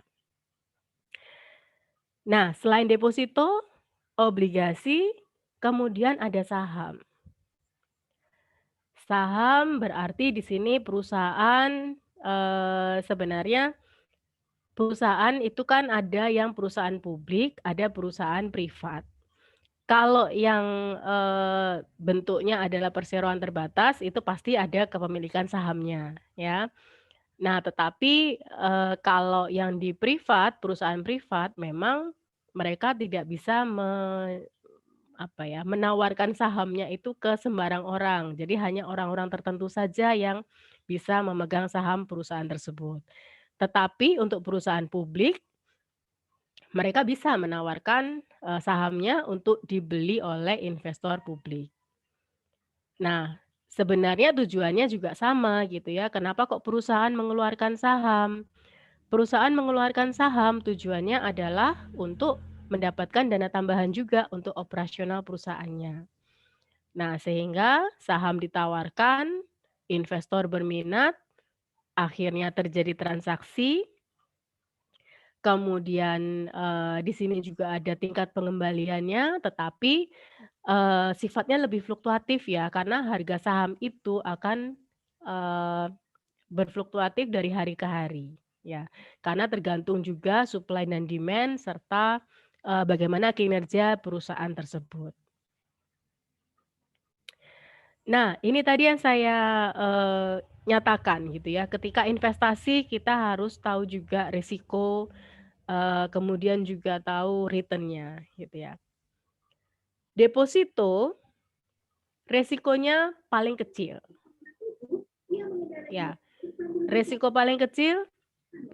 Nah, selain deposito, obligasi, kemudian ada saham. Saham berarti di sini perusahaan sebenarnya perusahaan itu kan ada yang perusahaan publik, ada perusahaan privat. Kalau yang bentuknya adalah perseroan terbatas itu pasti ada kepemilikan sahamnya, ya. Nah, tetapi kalau yang di privat, perusahaan privat memang mereka tidak bisa menawarkan sahamnya itu ke sembarang orang. Jadi hanya orang-orang tertentu saja yang bisa memegang saham perusahaan tersebut. Tetapi untuk perusahaan publik, mereka bisa menawarkan, sahamnya untuk dibeli oleh investor publik. Nah, sebenarnya tujuannya juga sama gitu ya, kenapa kok perusahaan mengeluarkan saham? Perusahaan mengeluarkan saham tujuannya adalah untuk mendapatkan dana tambahan juga untuk operasional perusahaannya. Nah, sehingga saham ditawarkan, investor berminat, akhirnya terjadi transaksi, kemudian, di sini juga ada tingkat pengembaliannya, tetapi, sifatnya lebih fluktuatif ya, karena harga saham itu akan, eee, berfluktuatif dari hari ke hari, ya. Karena tergantung juga supply dan demand serta, bagaimana kinerja perusahaan tersebut. Nah, ini tadi yang saya, nyatakan gitu ya, ketika investasi kita harus tahu juga risiko, kemudian juga tahu return-nya gitu ya. Deposito resikonya paling kecil, ya. Resiko paling kecil,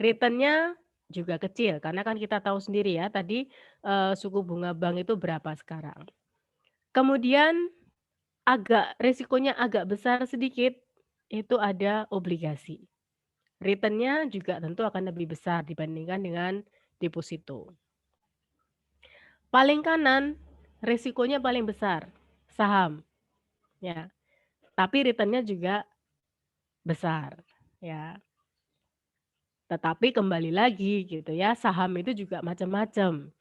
return-nya juga kecil, karena kan kita tahu sendiri ya tadi, suku bunga bank itu berapa sekarang. Kemudian resikonya agak besar sedikit, itu ada obligasi. Return-nya juga tentu akan lebih besar dibandingkan dengan deposito. Paling kanan, resikonya paling besar, saham, ya. Tapi return-nya juga besar, ya. Tetapi kembali lagi gitu ya, saham itu juga macam-macam.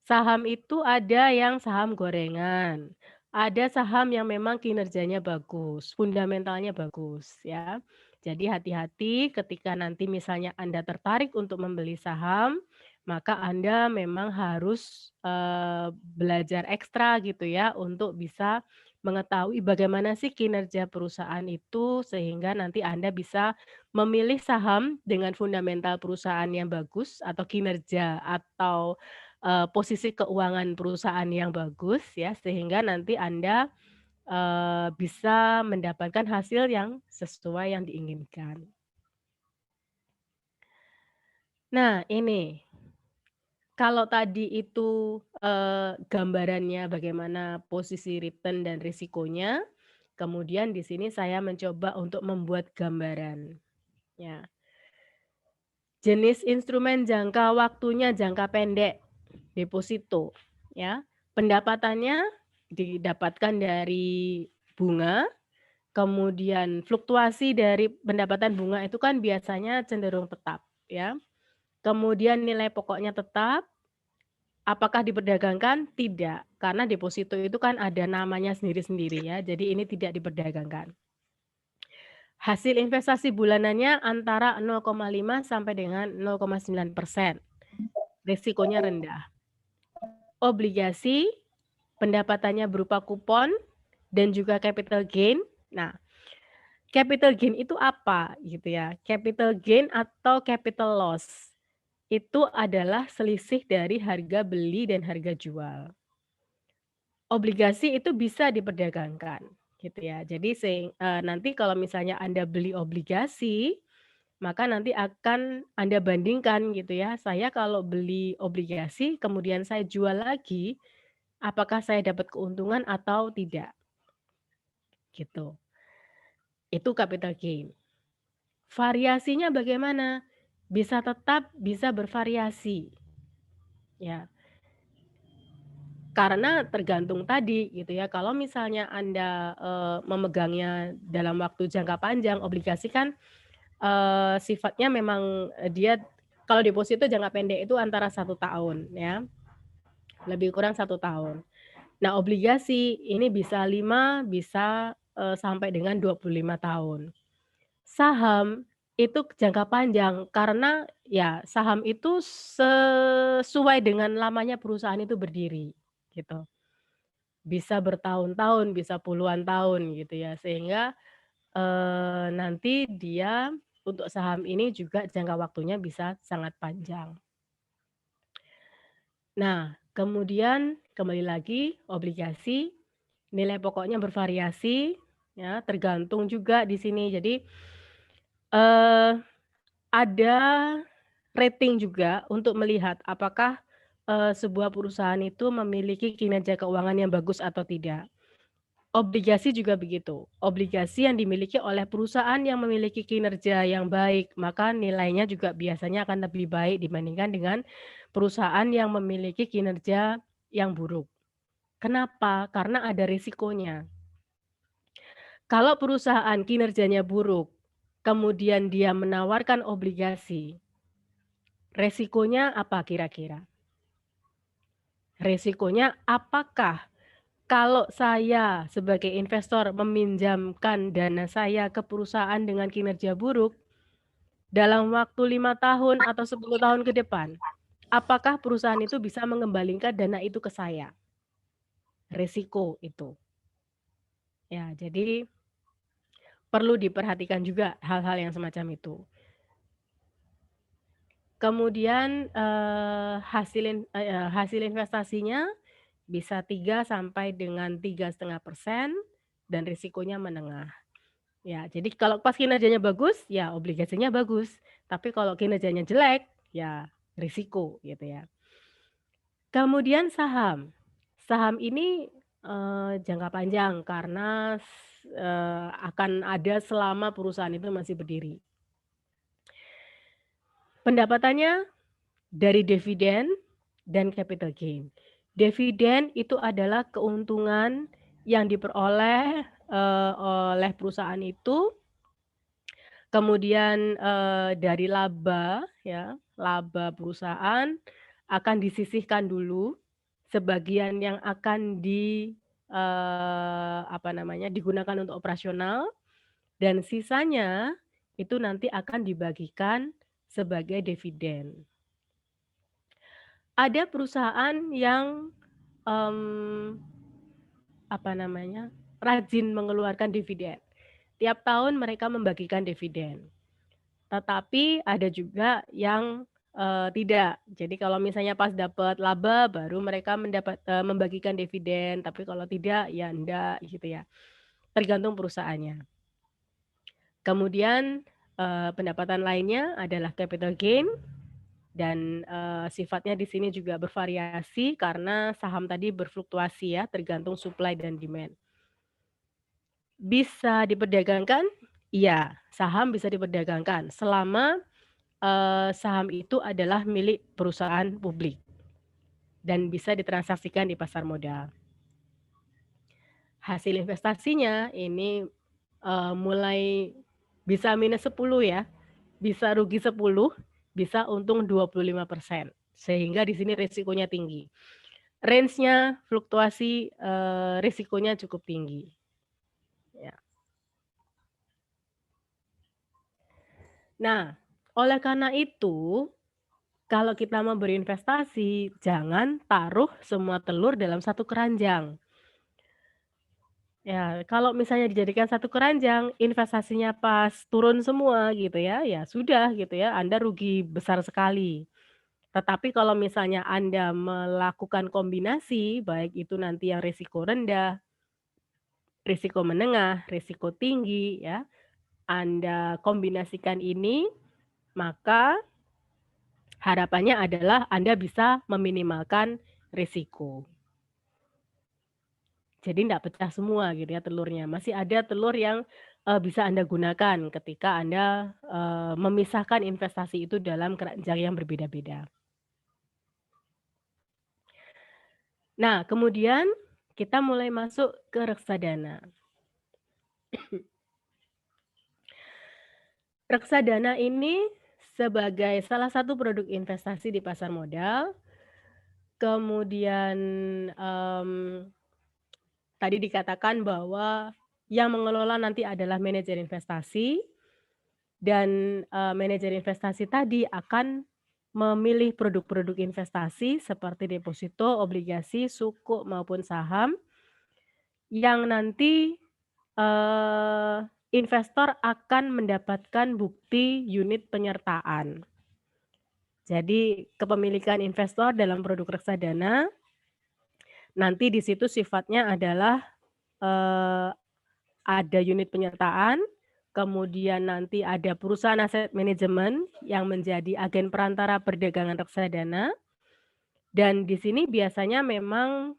Saham itu ada yang saham gorengan, ada saham yang memang kinerjanya bagus, fundamentalnya bagus ya. Jadi hati-hati ketika nanti misalnya Anda tertarik untuk membeli saham, maka Anda memang harus, belajar ekstra gitu ya untuk bisa mengetahui bagaimana sih kinerja perusahaan itu sehingga nanti Anda bisa memilih saham dengan fundamental perusahaan yang bagus atau kinerja atau posisi keuangan perusahaan yang bagus ya, sehingga nanti Anda, bisa mendapatkan hasil yang sesuai yang diinginkan. Nah ini, kalau tadi itu, gambarannya bagaimana posisi return dan risikonya, kemudian di sini saya mencoba untuk membuat gambaran, ya. Jenis instrumen jangka waktunya jangka pendek, deposito, ya. Pendapatannya didapatkan dari bunga, kemudian fluktuasi dari pendapatan bunga itu kan biasanya cenderung tetap, ya. Kemudian nilai pokoknya tetap, apakah diperdagangkan? Tidak, karena deposito itu kan ada namanya sendiri-sendiri ya, jadi ini tidak diperdagangkan. Hasil investasi bulanannya antara 0,5 sampai dengan 0,9%. Risikonya rendah. Obligasi, pendapatannya berupa kupon dan juga capital gain. Nah, capital gain itu apa gitu ya? Capital gain atau capital loss itu adalah selisih dari harga beli dan harga jual. Obligasi itu bisa diperdagangkan gitu ya. Jadi nanti kalau misalnya Anda beli obligasi, maka nanti akan Anda bandingkan gitu ya, saya kalau beli obligasi kemudian saya jual lagi, apakah saya dapat keuntungan atau tidak, gitu. Itu capital gain. Variasinya bagaimana? Bisa tetap, bisa bervariasi. Ya. Karena tergantung tadi gitu ya, kalau misalnya Anda, memegangnya dalam waktu jangka panjang, obligasi kan, sifatnya memang, dia kalau deposito jangka pendek itu antara 1 tahun ya, lebih kurang 1 tahun. Nah obligasi ini bisa 5, bisa, sampai dengan 25 tahun. Saham itu jangka panjang karena ya saham itu sesuai dengan lamanya perusahaan itu berdiri, gitu. Bisa bertahun-tahun, bisa puluhan tahun gitu ya, sehingga, nanti dia untuk saham ini juga jangka waktunya bisa sangat panjang. Nah, kemudian kembali lagi obligasi, nilai pokoknya bervariasi, ya, tergantung juga di sini. Jadi, eh, ada rating juga untuk melihat apakah, sebuah perusahaan itu memiliki kinerja keuangan yang bagus atau tidak. Obligasi juga begitu. Obligasi yang dimiliki oleh perusahaan yang memiliki kinerja yang baik, maka nilainya juga biasanya akan lebih baik dibandingkan dengan perusahaan yang memiliki kinerja yang buruk. Kenapa? Karena ada risikonya. Kalau perusahaan kinerjanya buruk, kemudian dia menawarkan obligasi, resikonya apa kira-kira? Resikonya apakah kalau saya sebagai investor meminjamkan dana saya ke perusahaan dengan kinerja buruk, dalam waktu 5 tahun atau 10 tahun ke depan, apakah perusahaan itu bisa mengembalikan dana itu ke saya? Resiko itu. Ya, jadi perlu diperhatikan juga hal-hal yang semacam itu. Kemudian hasil investasinya bisa 3 sampai dengan 3,5% dan risikonya menengah. Ya, jadi kalau pas kinerjanya bagus, ya obligasinya bagus. Tapi kalau kinerjanya jelek, ya risiko gitu ya. Kemudian saham. Saham ini jangka panjang karena akan ada selama perusahaan itu masih berdiri. Pendapatannya dari dividen dan capital gain. Dividen itu adalah keuntungan yang diperoleh oleh perusahaan itu, kemudian dari laba, ya, laba perusahaan akan disisihkan dulu, sebagian yang akan digunakan untuk operasional, dan sisanya itu nanti akan dibagikan sebagai dividen. Ada perusahaan yang rajin mengeluarkan dividen. Tiap tahun mereka membagikan dividen. Tetapi ada juga yang tidak. Jadi kalau misalnya pas dapat laba baru mereka membagikan dividen, tapi kalau tidak ya enggak gitu ya. Tergantung perusahaannya. Kemudian pendapatan lainnya adalah capital gain. Dan sifatnya di sini juga bervariasi karena saham tadi berfluktuasi ya, tergantung supply dan demand. Bisa diperdagangkan? Iya, saham bisa diperdagangkan selama saham itu adalah milik perusahaan publik dan bisa ditransaksikan di pasar modal. Hasil investasinya ini mulai bisa minus 10 ya, bisa rugi 10, bisa untung 25%. Sehingga di sini risikonya tinggi. Range-nya fluktuasi risikonya cukup tinggi. Ya. Nah, oleh karena itu, kalau kita mau berinvestasi, jangan taruh semua telur dalam satu keranjang. Ya, kalau misalnya dijadikan satu keranjang, investasinya pas turun semua gitu ya, ya sudah gitu ya, Anda rugi besar sekali. Tetapi kalau misalnya Anda melakukan kombinasi, baik itu nanti yang risiko rendah, risiko menengah, risiko tinggi ya, Anda kombinasikan ini, maka harapannya adalah Anda bisa meminimalkan risiko. Jadi tidak pecah semua gitu ya telurnya. Masih ada telur yang bisa Anda gunakan ketika Anda memisahkan investasi itu dalam keranjang yang berbeda-beda. Nah, kemudian kita mulai masuk ke reksadana. Reksadana ini sebagai salah satu produk investasi di pasar modal. Kemudian tadi dikatakan bahwa yang mengelola nanti adalah manajer investasi, dan manajer investasi tadi akan memilih produk-produk investasi seperti deposito, obligasi, sukuk maupun saham yang nanti investor akan mendapatkan bukti unit penyertaan. Jadi kepemilikan investor dalam produk reksadana nanti di situ sifatnya adalah ada unit penyertaan, kemudian nanti ada perusahaan aset manajemen yang menjadi agen perantara perdagangan reksadana, dan di sini biasanya memang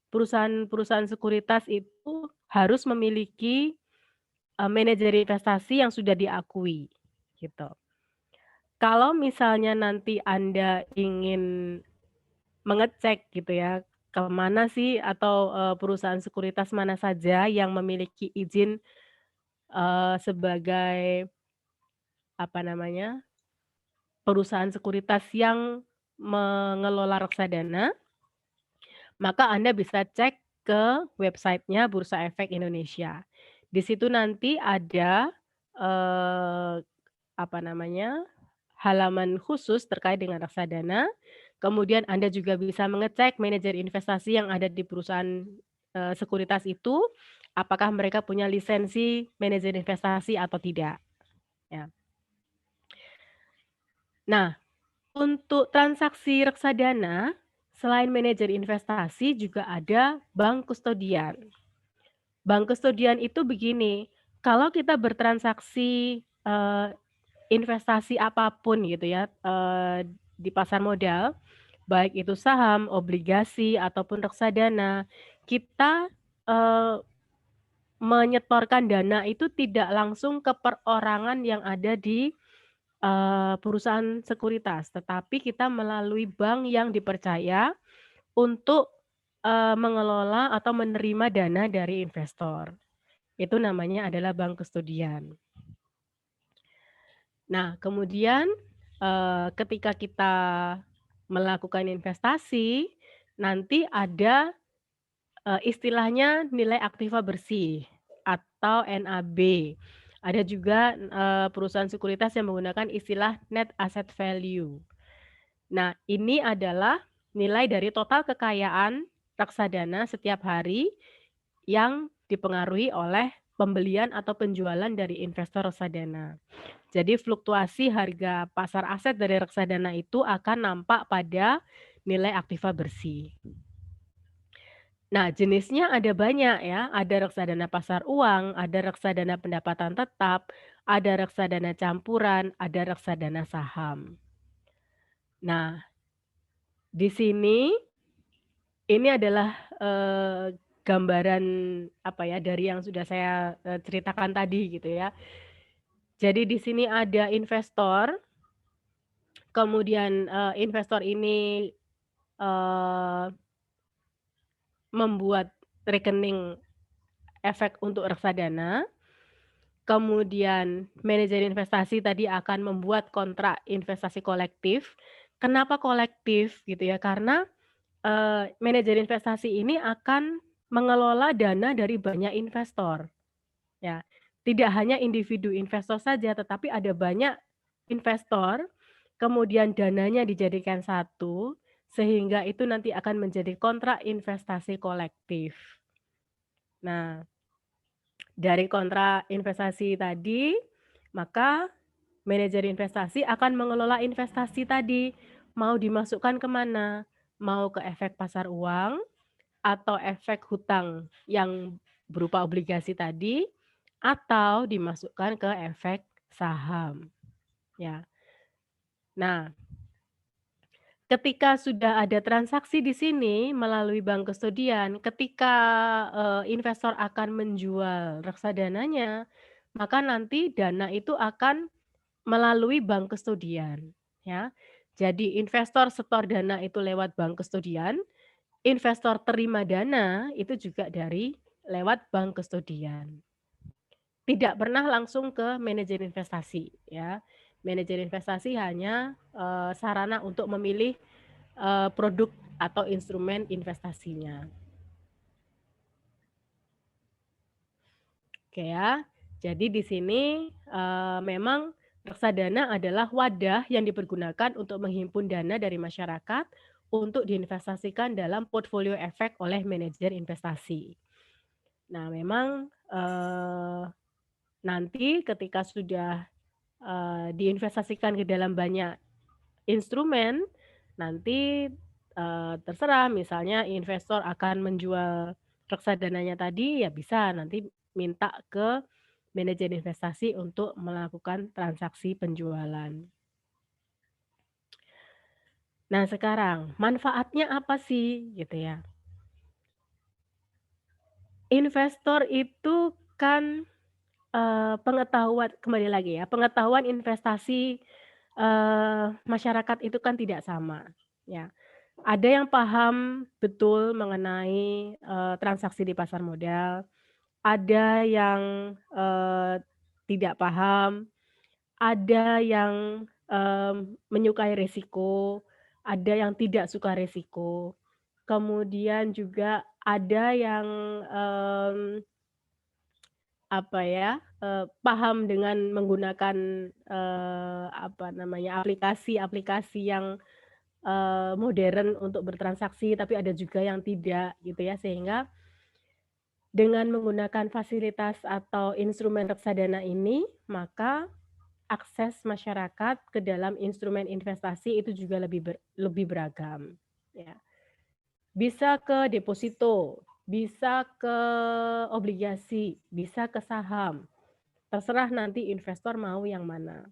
perusahaan-perusahaan sekuritas itu harus memiliki manajer investasi yang sudah diakui, gitu. Kalau misalnya nanti Anda ingin mengecek gitu ya, kemana sih atau perusahaan sekuritas mana saja yang memiliki izin sebagai apa namanya, perusahaan sekuritas yang mengelola reksadana, maka Anda bisa cek ke websitenya Bursa Efek Indonesia. Di situ nanti ada apa namanya, halaman khusus terkait dengan reksadana. Kemudian Anda juga bisa mengecek manajer investasi yang ada di perusahaan sekuritas itu, apakah mereka punya lisensi manajer investasi atau tidak. Ya. Nah, untuk transaksi reksadana, selain manajer investasi juga ada bank kustodian. Bank kustodian itu begini, kalau kita bertransaksi investasi apapun gitu ya di pasar modal, baik itu saham, obligasi ataupun reksadana, kita menyetorkan dana itu tidak langsung ke perorangan yang ada di perusahaan sekuritas, tetapi kita melalui bank yang dipercaya untuk mengelola atau menerima dana dari investor. Itu namanya adalah bank kustodian. Nah, kemudian ketika kita melakukan investasi, nanti ada istilahnya nilai aktiva bersih atau NAB. Ada juga perusahaan sekuritas yang menggunakan istilah net asset value. Nah, ini adalah nilai dari total kekayaan reksadana setiap hari yang dipengaruhi oleh pembelian atau penjualan dari investor reksadana. Jadi fluktuasi harga pasar aset dari reksadana itu akan nampak pada nilai aktiva bersih. Nah, jenisnya ada banyak ya, ada reksadana pasar uang, ada reksadana pendapatan tetap, ada reksadana campuran, ada reksadana saham. Nah, di sini ini adalah gambaran apa ya dari yang sudah saya ceritakan tadi gitu ya. Jadi di sini ada investor, kemudian investor ini membuat rekening efek untuk reksadana, kemudian manajer investasi tadi akan membuat kontrak investasi kolektif. Kenapa kolektif gitu ya? Karena manajer investasi ini akan mengelola dana dari banyak investor. Ya, tidak hanya individu investor saja, tetapi ada banyak investor, kemudian dananya dijadikan satu, sehingga itu nanti akan menjadi kontrak investasi kolektif. Nah, dari kontrak investasi tadi, maka manajer investasi akan mengelola investasi tadi, mau dimasukkan kemana? Mau ke efek pasar uang, atau efek hutang yang berupa obligasi tadi, atau dimasukkan ke efek saham. Ya. Nah, ketika sudah ada transaksi di sini melalui bank kustodian, ketika investor akan menjual reksadananya, maka nanti dana itu akan melalui bank kustodian, ya. Jadi investor setor dana itu lewat bank kustodian, investor terima dana itu juga dari lewat bank kustodian. Tidak pernah langsung ke manajer investasi, ya. Manajer investasi hanya sarana untuk memilih produk atau instrumen investasinya. Oke ya. Jadi di sini memang reksadana adalah wadah yang dipergunakan untuk menghimpun dana dari masyarakat untuk diinvestasikan dalam portfolio efek oleh manajer investasi. Nah, memang nanti ketika sudah diinvestasikan ke dalam banyak instrumen, nanti terserah misalnya investor akan menjual reksadananya tadi, ya bisa nanti minta ke manajer investasi untuk melakukan transaksi penjualan. Nah, sekarang manfaatnya apa sih gitu ya? Investor itu kan pengetahuan kembali lagi ya, pengetahuan investasi masyarakat itu kan tidak sama, ya. Ada yang paham betul mengenai transaksi di pasar modal, ada yang tidak paham, ada yang menyukai risiko, ada yang tidak suka risiko. Kemudian juga ada yang apa ya, paham dengan menggunakan apa namanya, aplikasi-aplikasi yang modern untuk bertransaksi, tapi ada juga yang tidak gitu ya. Sehingga dengan menggunakan fasilitas atau instrumen reksadana ini, maka akses masyarakat ke dalam instrumen investasi itu juga lebih beragam, ya. Bisa ke deposito, bisa ke obligasi, bisa ke saham. Terserah nanti investor mau yang mana.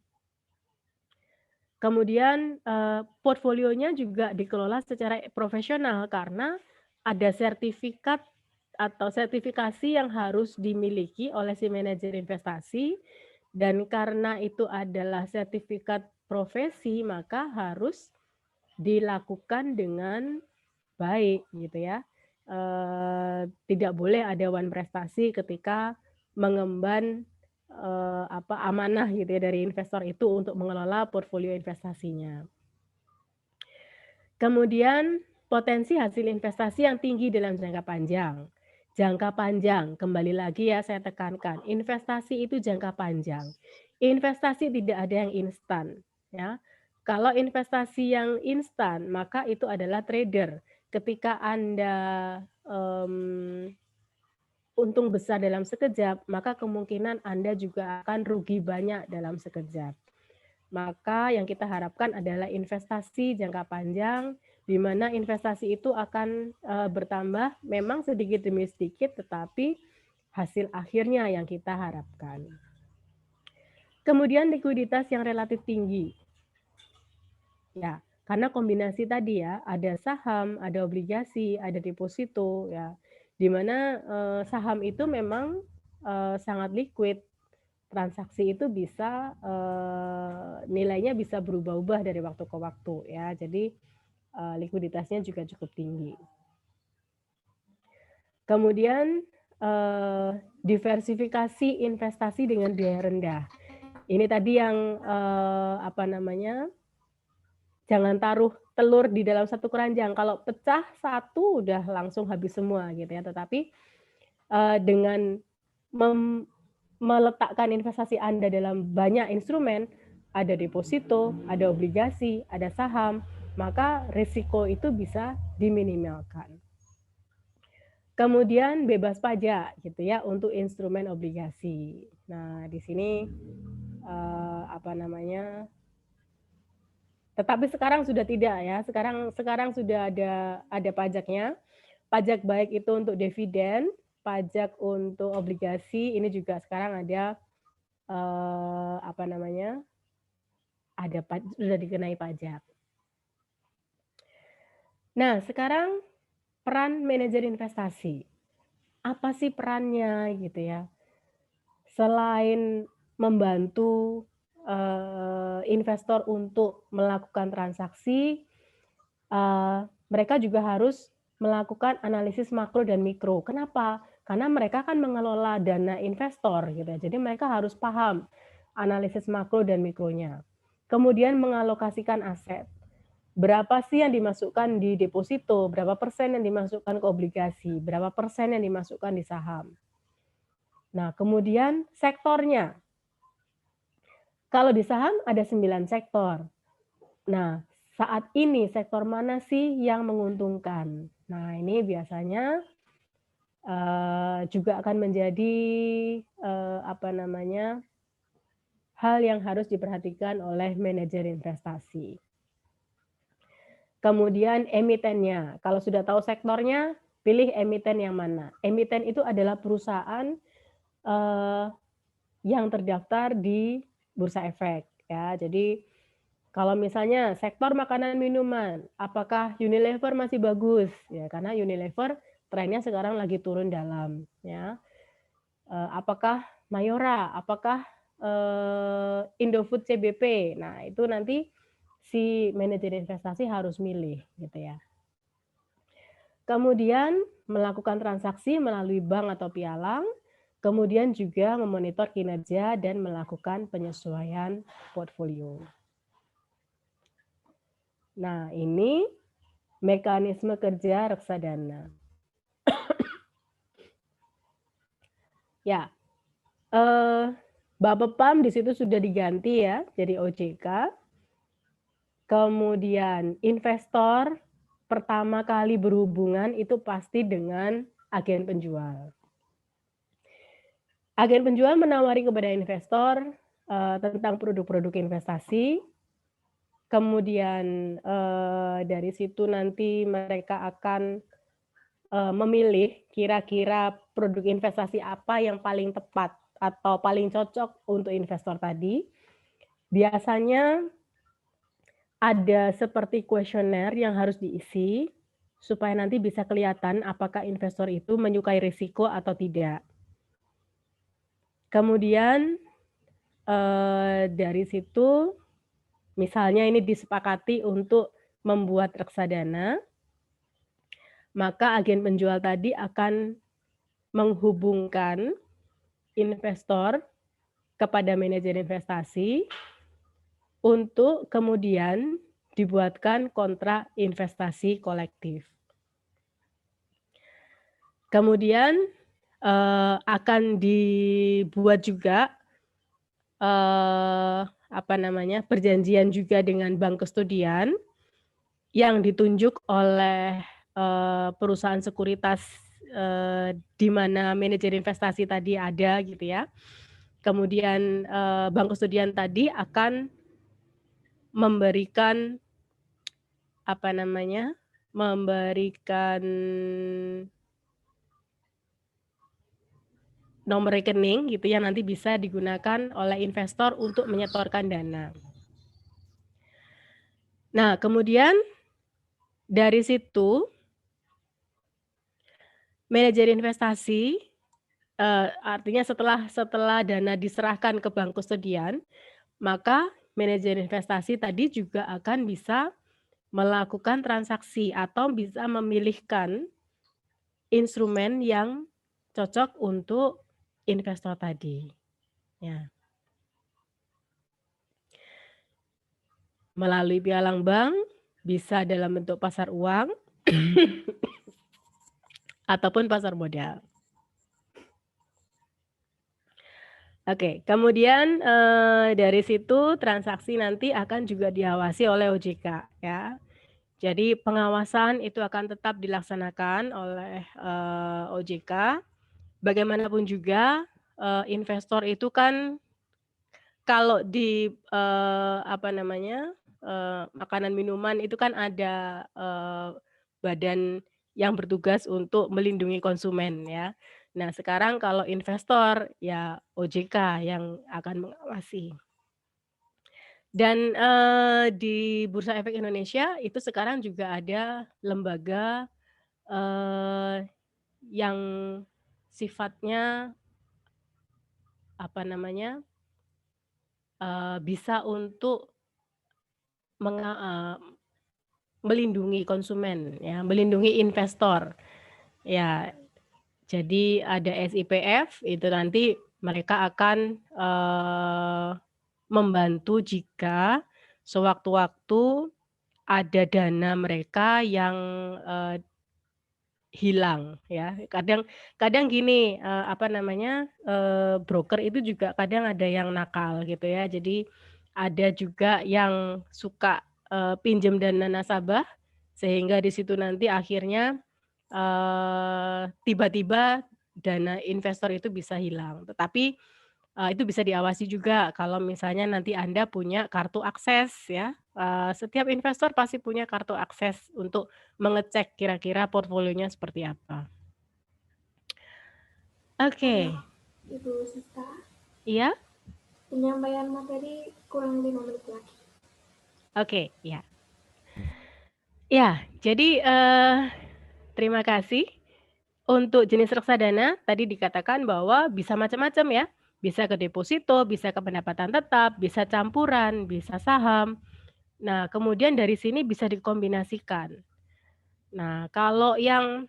Kemudian portfolionya juga dikelola secara profesional karena ada sertifikat atau sertifikasi yang harus dimiliki oleh si manajer investasi, dan karena itu adalah sertifikat profesi, maka harus dilakukan dengan baik gitu ya. Tidak boleh ada wan prestasi ketika mengemban amanah gitu ya dari investor itu untuk mengelola portfolio investasinya. Kemudian potensi hasil investasi yang tinggi dalam jangka panjang. Jangka panjang, kembali lagi ya saya tekankan, investasi itu jangka panjang. Investasi tidak ada yang instan, ya. Kalau investasi yang instan, maka itu adalah trader. Ketika Anda untung besar dalam sekejap, maka kemungkinan Anda juga akan rugi banyak dalam sekejap. Maka yang kita harapkan adalah investasi jangka panjang, di mana investasi itu akan bertambah memang sedikit demi sedikit, tetapi hasil akhirnya yang kita harapkan. Kemudian likuiditas yang relatif tinggi. Ya, karena kombinasi tadi ya, ada saham, ada obligasi, ada deposito ya. Di mana saham itu memang sangat liquid. Transaksi itu bisa nilainya bisa berubah-ubah dari waktu ke waktu ya. Jadi likuiditasnya juga cukup tinggi. Kemudian diversifikasi investasi dengan biaya rendah. Ini tadi yang apa namanya? Jangan taruh telur di dalam satu keranjang. Kalau pecah satu udah langsung habis semua gitu ya. Tetapi dengan meletakkan investasi Anda dalam banyak instrumen, ada deposito, ada obligasi, ada saham, maka risiko itu bisa diminimalkan. Kemudian bebas pajak gitu ya untuk instrumen obligasi. Nah, di sini apa namanya? Tetapi sekarang sudah tidak ya. Sekarang sudah ada pajaknya. Pajak baik itu untuk dividen, pajak untuk obligasi, ini juga sekarang ada apa namanya? Sudah dikenai pajak. Nah, sekarang peran manajer investasi. Apa sih perannya gitu ya? Selain membantu investor untuk melakukan transaksi, mereka juga harus melakukan analisis makro dan mikro. Kenapa? Karena mereka kan mengelola dana investor gitu ya. Jadi mereka harus paham analisis makro dan mikronya. Kemudian mengalokasikan aset. Berapa sih yang dimasukkan di deposito, berapa persen yang dimasukkan ke obligasi, berapa persen yang dimasukkan di saham. Nah, kemudian sektornya. Kalau di saham ada 9 sektor. Nah, saat ini sektor mana sih yang menguntungkan? Nah, ini biasanya juga akan menjadi hal yang harus diperhatikan oleh manajer investasi. Kemudian emitennya, kalau sudah tahu sektornya, pilih emiten yang mana. Emiten itu adalah perusahaan yang terdaftar di Bursa Efek, ya. Jadi kalau misalnya sektor makanan minuman, apakah Unilever masih bagus? Ya, karena Unilever trennya sekarang lagi turun dalam, ya. Apakah Mayora? Apakah Indofood CBP? Nah, itu nanti si manajer investasi harus milih, gitu ya. Kemudian melakukan transaksi melalui bank atau pialang, kemudian juga memonitor kinerja dan melakukan penyesuaian portfolio. Nah, ini mekanisme kerja reksadana. Ya, Bapepam di situ sudah diganti ya, jadi OJK. Kemudian investor pertama kali berhubungan itu pasti dengan agen penjual. Agen penjual menawari kepada investor tentang produk-produk investasi. Kemudian dari situ nanti mereka akan memilih kira-kira produk investasi apa yang paling tepat atau paling cocok untuk investor tadi. Biasanya ada seperti kuesioner yang harus diisi supaya nanti bisa kelihatan apakah investor itu menyukai risiko atau tidak. Kemudian dari situ misalnya ini disepakati untuk membuat reksadana, maka agen penjual tadi akan menghubungkan investor kepada manajer investasi untuk kemudian dibuatkan kontrak investasi kolektif. Kemudian akan dibuat juga perjanjian juga dengan bank kustodian yang ditunjuk oleh perusahaan sekuritas di mana manajer investasi tadi ada gitu ya. Kemudian bank kustodian tadi akan memberikan nomor rekening gitu ya, nanti bisa digunakan oleh investor untuk menyetorkan dana. Nah, kemudian dari situ manajer investasi artinya setelah dana diserahkan ke bank kustodian, maka manajer investasi tadi juga akan bisa melakukan transaksi atau bisa memilihkan instrumen yang cocok untuk investor tadi. Ya. Melalui pialang bank, bisa dalam bentuk pasar uang, ataupun pasar modal. Oke, kemudian dari situ transaksi nanti akan juga diawasi oleh OJK ya. Jadi pengawasan itu akan tetap dilaksanakan oleh OJK. Bagaimanapun juga investor itu kan kalau di makanan minuman itu kan ada badan yang bertugas untuk melindungi konsumen ya. Nah, sekarang kalau investor ya OJK yang akan mengawasi. Dan di Bursa Efek Indonesia itu sekarang juga ada lembaga yang sifatnya bisa untuk melindungi konsumen ya, melindungi investor. Ya. Jadi ada SIPF itu nanti mereka akan membantu jika sewaktu-waktu ada dana mereka yang hilang ya. Kadang gini broker itu juga kadang ada yang nakal gitu ya. Jadi ada juga yang suka pinjam dana nasabah sehingga di situ nanti akhirnya tiba-tiba dana investor itu bisa hilang. Tetapi itu bisa diawasi juga kalau misalnya nanti Anda punya kartu akses ya. Setiap investor pasti punya kartu akses untuk mengecek kira-kira portfolionya seperti apa. Oke. Ibu Sista, Iya? penyampaian materi kurang 5 menit lagi. Oke, ya. Ya, jadi terima kasih. Untuk jenis reksadana tadi dikatakan bahwa bisa macam-macam ya. Bisa ke deposito, bisa ke pendapatan tetap, bisa campuran, bisa saham. Nah, kemudian dari sini bisa dikombinasikan. Nah, kalau yang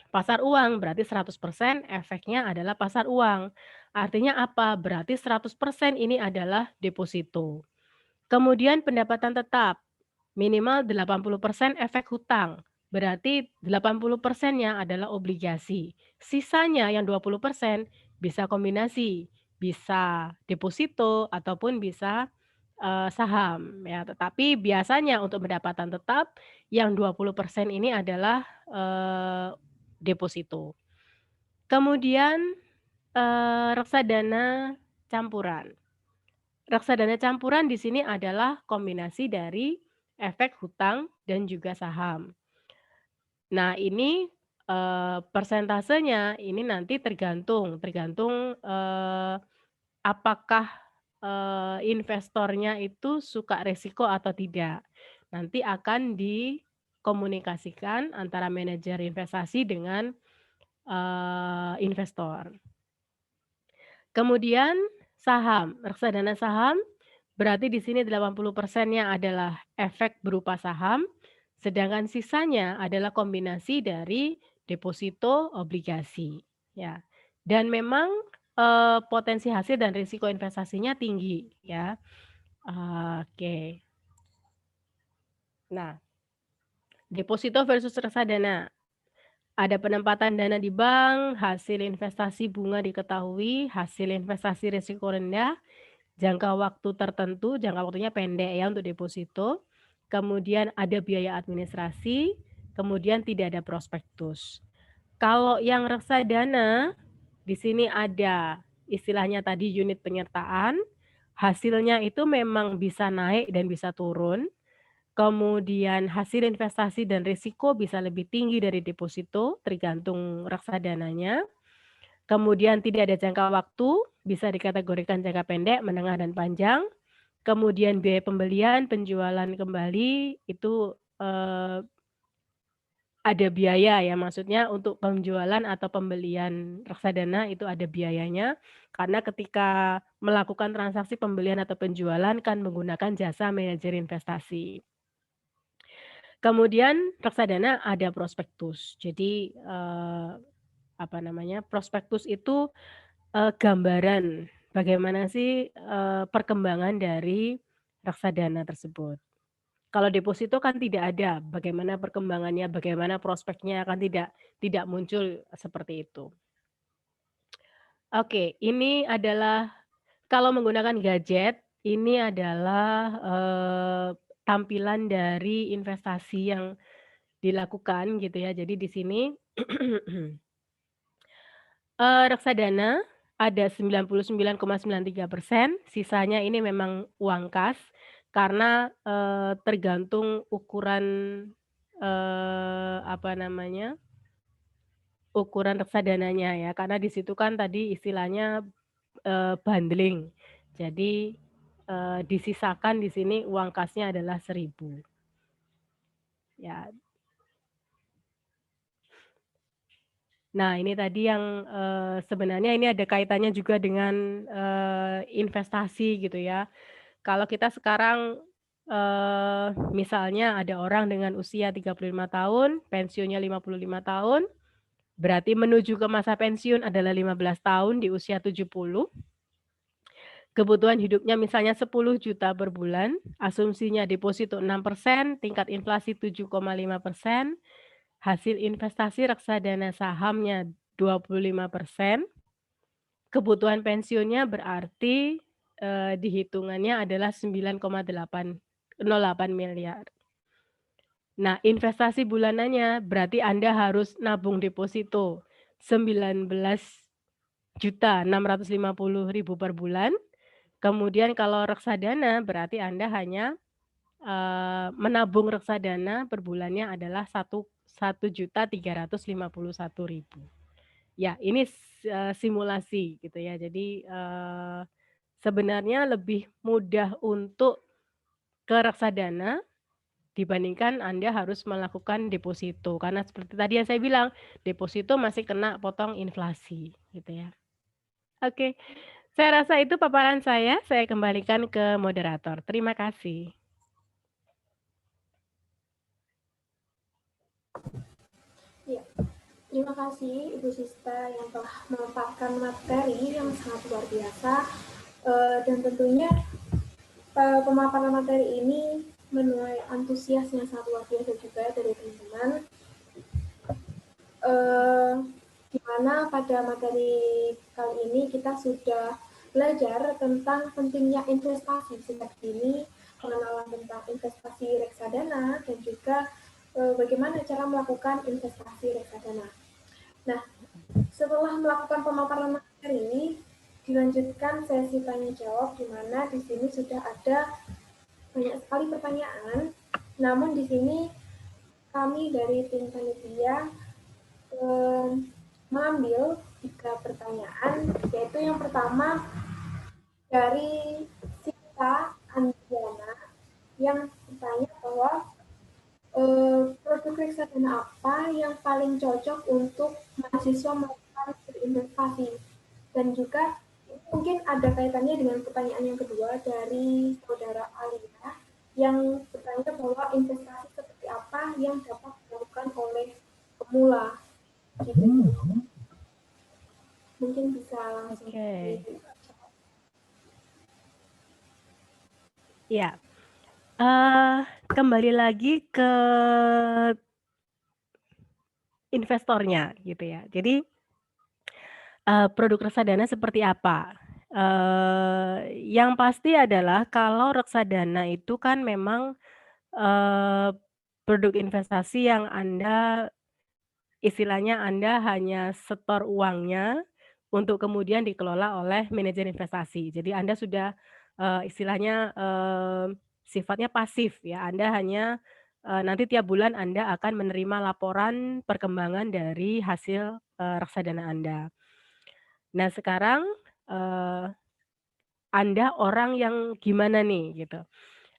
pasar uang berarti 100% efeknya adalah pasar uang. Artinya apa? Berarti 100% ini adalah deposito. Kemudian pendapatan tetap minimal 80% efek hutang. Berarti 80%-nya adalah obligasi. Sisanya yang 20% bisa kombinasi, bisa deposito ataupun bisa saham ya. Tetapi biasanya untuk pendapatan tetap yang 20% ini adalah deposito. Kemudian reksadana campuran. Reksadana campuran di sini adalah kombinasi dari efek hutang dan juga saham. Nah, ini persentasenya ini nanti tergantung apakah investornya itu suka resiko atau tidak. Nanti akan dikomunikasikan antara manajer investasi dengan investor. Kemudian saham, reksadana saham berarti di sini 80%-nya adalah efek berupa saham, sedangkan sisanya adalah kombinasi dari deposito, obligasi, ya. Dan memang potensi hasil dan risiko investasinya tinggi, ya. Oke. Nah, deposito versus reksadana. Ada penempatan dana di bank, hasil investasi bunga diketahui, hasil investasi risiko rendah, jangka waktu tertentu, jangka waktunya pendek ya untuk deposito. Kemudian ada biaya administrasi, kemudian tidak ada prospektus. Kalau yang reksadana, di sini ada istilahnya tadi unit penyertaan, hasilnya itu memang bisa naik dan bisa turun. Kemudian hasil investasi dan risiko bisa lebih tinggi dari deposito, tergantung reksadananya. Kemudian tidak ada jangka waktu, bisa dikategorikan jangka pendek, menengah, dan panjang. Kemudian biaya pembelian, penjualan kembali, itu ada biaya ya, maksudnya untuk penjualan atau pembelian reksadana itu ada biayanya. Karena ketika melakukan transaksi pembelian atau penjualan kan menggunakan jasa manajer investasi. Kemudian reksadana ada prospektus. Jadi prospektus itu gambaran bagaimana sih perkembangan dari reksadana tersebut. Kalau deposito kan tidak ada bagaimana perkembangannya, bagaimana prospeknya kan tidak muncul seperti itu. Oke, ini adalah kalau menggunakan gadget, ini adalah tampilan dari investasi yang dilakukan gitu ya. Jadi di sini reksadana ada 99,93%, sisanya ini memang uang kas karena tergantung ukuran ukuran reksadananya ya. Karena di situ kan tadi istilahnya bundling. Jadi disisakan di sini uang kasnya adalah 1.000. Ya. Nah, ini tadi yang sebenarnya ini ada kaitannya juga dengan investasi gitu ya. Kalau kita sekarang misalnya ada orang dengan usia 35 tahun, pensiunnya 55 tahun, berarti menuju ke masa pensiun adalah 15 tahun di usia 70. Kebutuhan hidupnya misalnya 10 juta per bulan, asumsinya deposito 6%, tingkat inflasi 7,5%, hasil investasi reksadana sahamnya 25%, kebutuhan pensiunnya berarti dihitungannya adalah 9,808 miliar. Nah, investasi bulanannya berarti Anda harus nabung deposito 19.650.000 per bulan. Kemudian kalau reksadana berarti Anda hanya menabung reksadana per bulannya adalah 1.351.000. Ya, ini simulasi gitu ya. Jadi sebenarnya lebih mudah untuk ke reksadana dibandingkan Anda harus melakukan deposito. Karena seperti tadi yang saya bilang, deposito masih kena potong inflasi gitu ya. Oke, saya rasa itu paparan saya kembalikan ke moderator. Terima kasih. Ya, terima kasih Ibu Sista yang telah memaparkan materi yang sangat luar biasa. Dan tentunya pemaparan materi ini menuai antusias yang sangat luar biasa juga dari teman-teman. Di mana pada materi kali ini kita sudah belajar tentang pentingnya investasi sejak dini, pengenalan tentang investasi reksadana, dan juga bagaimana cara melakukan investasi reksadana. Nah, setelah melakukan pemaparan materi ini, dilanjutkan sesi tanya jawab, di mana di sini sudah ada banyak sekali pertanyaan. Namun di sini kami dari tim panitia mengambil 3 pertanyaan, yaitu yang pertama dari Sita Andiana yang bertanya bahwa produk reksadana apa yang paling cocok untuk mahasiswa melakukan berinvestasi, dan juga mungkin ada kaitannya dengan pertanyaan yang kedua dari saudara Alia yang bertanya bahwa investasi seperti apa yang dapat dilakukan oleh pemula. Gitu. Mungkin bisa langsung. Ya, kembali lagi ke investornya gitu ya. Jadi produk reksadana seperti apa? Yang pasti adalah kalau reksadana itu kan memang produk investasi yang Anda istilahnya Anda hanya setor uangnya untuk kemudian dikelola oleh manajer investasi. Jadi Anda sudah istilahnya sifatnya pasif ya. Anda hanya nanti tiap bulan Anda akan menerima laporan perkembangan dari hasil reksadana Anda. Nah sekarang Anda orang yang gimana nih gitu?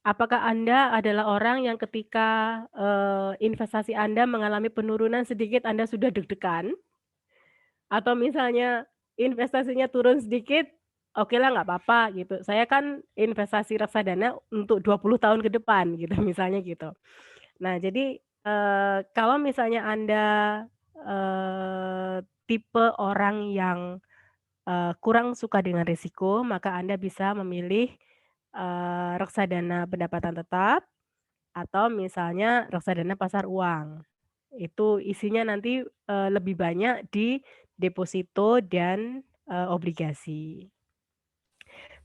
Apakah Anda adalah orang yang ketika investasi Anda mengalami penurunan sedikit Anda sudah deg-degan? Atau misalnya investasinya turun sedikit, okelah nggak apa-apa gitu. Saya kan investasi reksadana untuk 20 tahun ke depan gitu, misalnya gitu. Nah jadi kalau misalnya Anda tipe orang yang kurang suka dengan risiko, maka Anda bisa memilih reksadana pendapatan tetap atau misalnya reksadana pasar uang. Itu isinya nanti lebih banyak di deposito dan obligasi.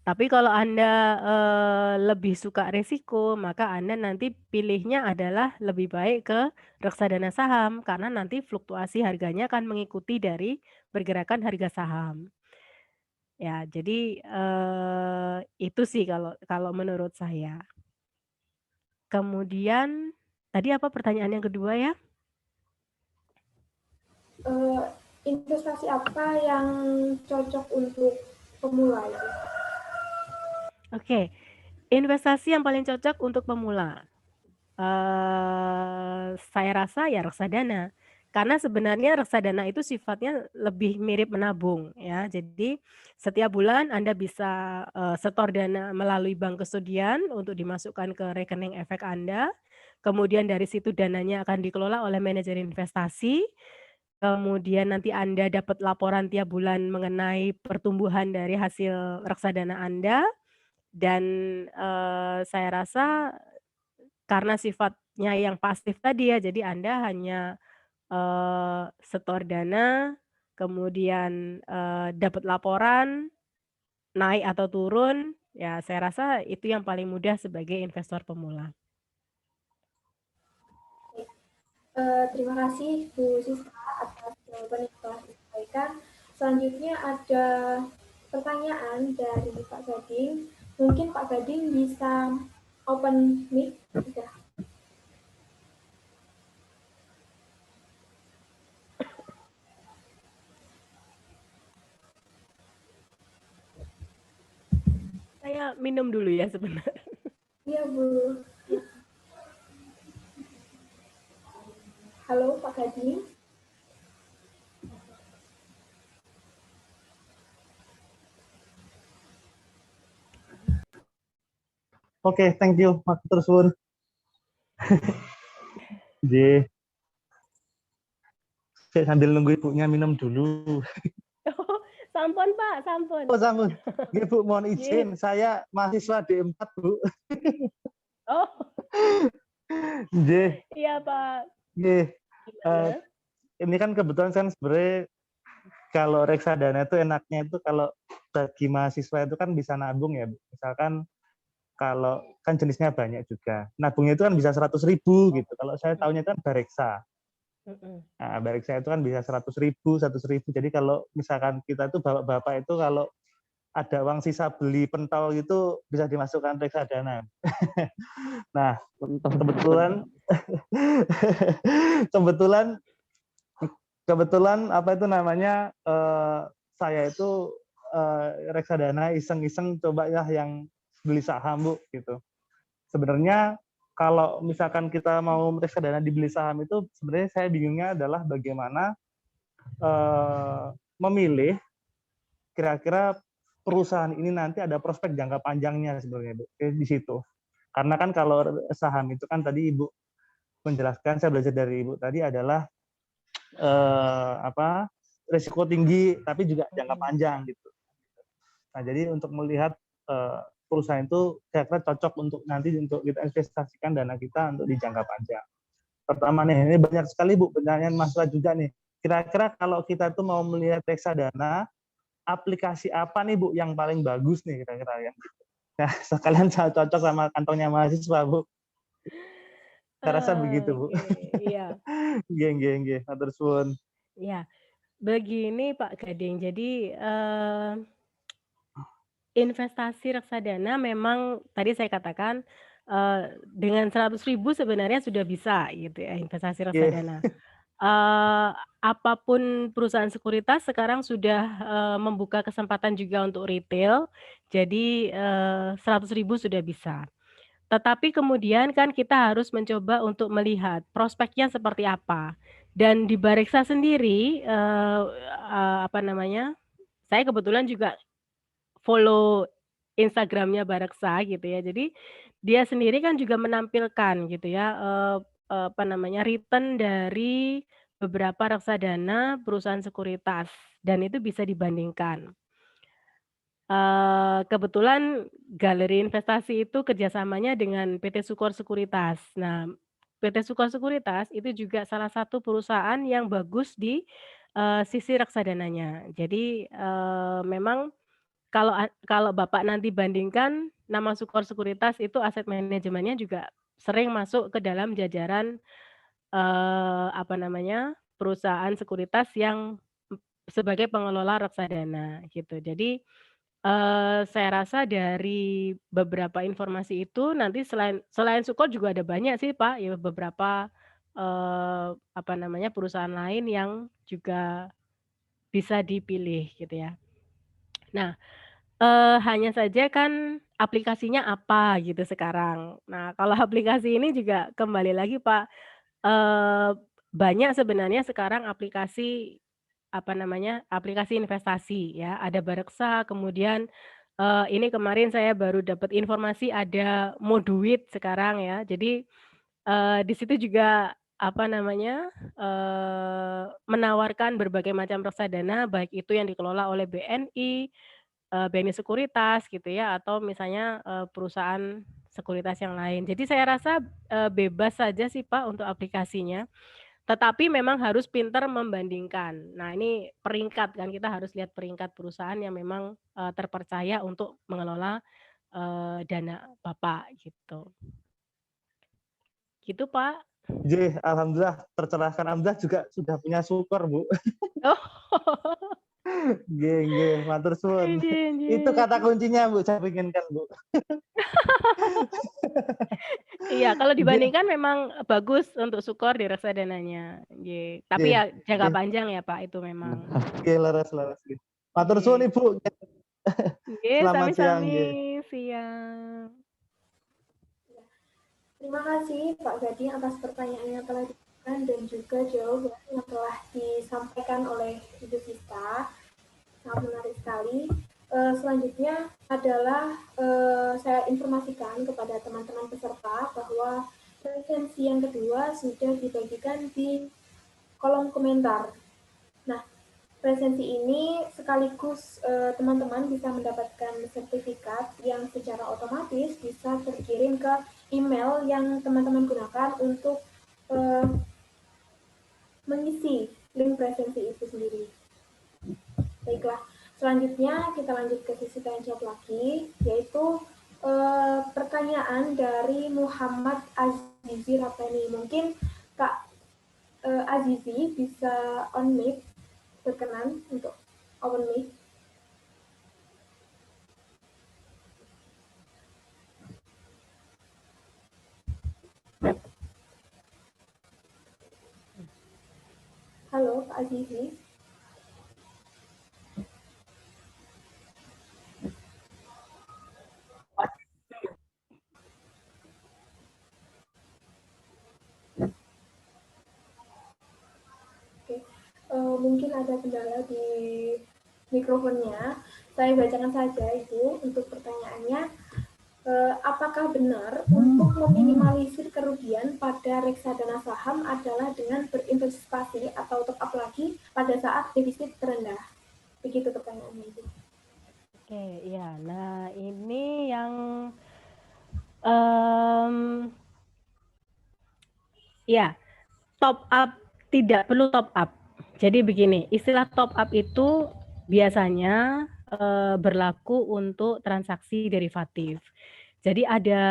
Tapi kalau Anda lebih suka risiko, maka Anda nanti pilihnya adalah lebih baik ke reksadana saham karena nanti fluktuasi harganya akan mengikuti dari pergerakan harga saham. Ya, jadi itu sih kalau menurut saya. Kemudian tadi apa pertanyaan yang kedua ya? Investasi apa yang cocok untuk pemula itu? Oke, investasi yang paling cocok untuk pemula. Saya rasa ya reksadana. Karena sebenarnya reksadana itu sifatnya lebih mirip menabung ya. Jadi setiap bulan Anda bisa setor dana melalui bank kustodian untuk dimasukkan ke rekening efek Anda. Kemudian dari situ dananya akan dikelola oleh manajer investasi. Kemudian nanti Anda dapat laporan tiap bulan mengenai pertumbuhan dari hasil reksadana Anda. Dan saya rasa karena sifatnya yang pasif tadi ya, jadi Anda hanya setor dana, kemudian dapat laporan naik atau turun, ya saya rasa itu yang paling mudah sebagai investor pemula. Terima kasih Bu Siska atas jawaban yang telah disampaikan. Selanjutnya ada pertanyaan dari Pak Gading. Mungkin Pak Gading bisa open mic. Bisa. Saya minum dulu ya sebenarnya. Iya Bu. Halo Pak Gading. Oke, thank you, Matur suwun. Nggih. Saya sambil nunggu ibunya minum dulu. Oh, sampun Pak, sampun. Oh, sampun. Nggih, Bu, mohon Nggih. izin. Saya mahasiswa D4, Bu. Oh, Nggih, iya Pak. nggih. Gimana? Ini kan kebetulan kan sebenarnya kalau reksadana itu enaknya itu kalau bagi mahasiswa itu kan bisa nabung ya, Bu. Misalkan kalau kan jenisnya banyak juga. Nabungnya itu kan bisa 100.000 gitu. Kalau saya tahunya itu kan Bareksa. Nah, Bareksa itu kan bisa 100.000, 100.000. Jadi kalau misalkan kita itu bapak-bapak itu kalau ada uang sisa beli pentol gitu bisa dimasukkan reksadana. Nah, kebetulan apa itu namanya saya itu reksadana iseng-iseng coba ya yang beli saham, Bu, gitu. Sebenarnya kalau misalkan kita mau reksadana dibeli saham itu sebenarnya saya bingungnya adalah bagaimana memilih kira-kira perusahaan ini nanti ada prospek jangka panjangnya sebenarnya, Bu, di situ. Karena kan kalau saham itu kan tadi Ibu menjelaskan, saya belajar dari Ibu tadi adalah risiko tinggi tapi juga jangka panjang gitu. Nah, jadi untuk melihat perusahaan itu kira-kira cocok untuk nanti untuk kita investasikan dana kita untuk di jangka panjang. Pertama nih, ini banyak sekali Bu pertanyaan masalah juga nih. Kira-kira kalau kita tuh mau melihat reksadana, aplikasi apa nih Bu yang paling bagus nih kira-kira yang gitu. Nah, sekalian saya cocok sama kantongnya mahasiswa, Bu. Saya rasa begitu, Bu. Iya. Nggih, matur suwun. Ya, begini Pak Gading. Jadi investasi reksadana memang tadi saya katakan dengan 100.000 sebenarnya sudah bisa gitu ya investasi reksadana. Apapun perusahaan sekuritas sekarang sudah membuka kesempatan juga untuk retail. Jadi 100.000 sudah bisa. Tetapi kemudian kan kita harus mencoba untuk melihat prospeknya seperti apa. Dan di Bareksa sendiri apa namanya? Saya kebetulan juga follow Instagram-nya Bareksa gitu ya. Jadi dia sendiri kan juga menampilkan gitu ya apa namanya? Return dari beberapa reksadana perusahaan sekuritas dan itu bisa dibandingkan. Kebetulan galeri investasi itu kerjasamanya dengan PT Sukor Sekuritas. Nah, PT Sukor Sekuritas itu juga salah satu perusahaan yang bagus di sisi reksadananya. Jadi memang kalau Bapak nanti bandingkan nama Sukor Sekuritas itu aset manajemennya juga sering masuk ke dalam jajaran apa namanya perusahaan sekuritas yang sebagai pengelola reksadana gitu. Jadi saya rasa dari beberapa informasi itu nanti selain Sukor juga ada banyak sih Pak, ya beberapa, apa namanya, perusahaan lain yang juga bisa dipilih gitu ya. Nah, hanya saja kan aplikasinya apa gitu sekarang. Nah, kalau aplikasi ini juga kembali lagi Pak, eee, banyak sebenarnya sekarang aplikasi, apa namanya, aplikasi investasi ya, ada Bareksa, kemudian ini kemarin saya baru dapat informasi ada Moduit sekarang ya. Jadi, di situ juga apa namanya, menawarkan berbagai macam reksadana baik itu yang dikelola oleh BNI, BNI Sekuritas gitu ya atau misalnya, perusahaan sekuritas yang lain. Jadi saya rasa, bebas saja sih Pak untuk aplikasinya. Tetapi memang harus pintar membandingkan. Nah, ini peringkat kan, kita harus lihat peringkat perusahaan yang memang, terpercaya untuk mengelola, dana Bapak, gitu. Gitu, Pak. Alhamdulillah tercerahkan. Alhamdulillah juga sudah punya syukur, Bu. Oh. Nggih, matur suwun. Itu kata kuncinya, Bu, saya inginkan, Bu. Iya, kalau dibandingkan memang bagus untuk syukur di reksadananya. Nggih. Tapi ya jangka panjang ya, Pak, itu memang. Nggih, leres gitu. Matur suwun, Ibu. Nggih, Selamat siang, sami-sami. nggih. Siang. Terima kasih Pak Gading atas pertanyaan yang telah diberikan dan juga jawaban yang telah disampaikan oleh Ibu Sista. Sangat menarik sekali. Selanjutnya adalah saya informasikan kepada teman-teman peserta bahwa presensi yang kedua sudah dibagikan di kolom komentar. Nah, presensi ini sekaligus teman-teman bisa mendapatkan sertifikat yang secara otomatis bisa terkirim ke email yang teman-teman gunakan untuk mengisi link presensi itu sendiri. Baiklah, selanjutnya kita lanjut ke sesi tanya jawab lagi, yaitu pertanyaan dari Muhammad Azizi Rapeni. Mungkin Kak Azizi bisa on mic, berkenan untuk open mic. Halo, Pak Azizi. Oke, mungkin ada kendala di mikrofonnya. Saya bacakan saja Ibu untuk pertanyaannya. Apakah benar untuk meminimalisir kerugian pada reksadana saham adalah dengan berinvestasi atau top up lagi pada saat defisit terendah? Begitu pertanyaannya Ibu. Oke, iya. Nah, ini yang ya, top up tidak perlu top up. Jadi begini, istilah top up itu biasanya berlaku untuk transaksi derivatif. Jadi ada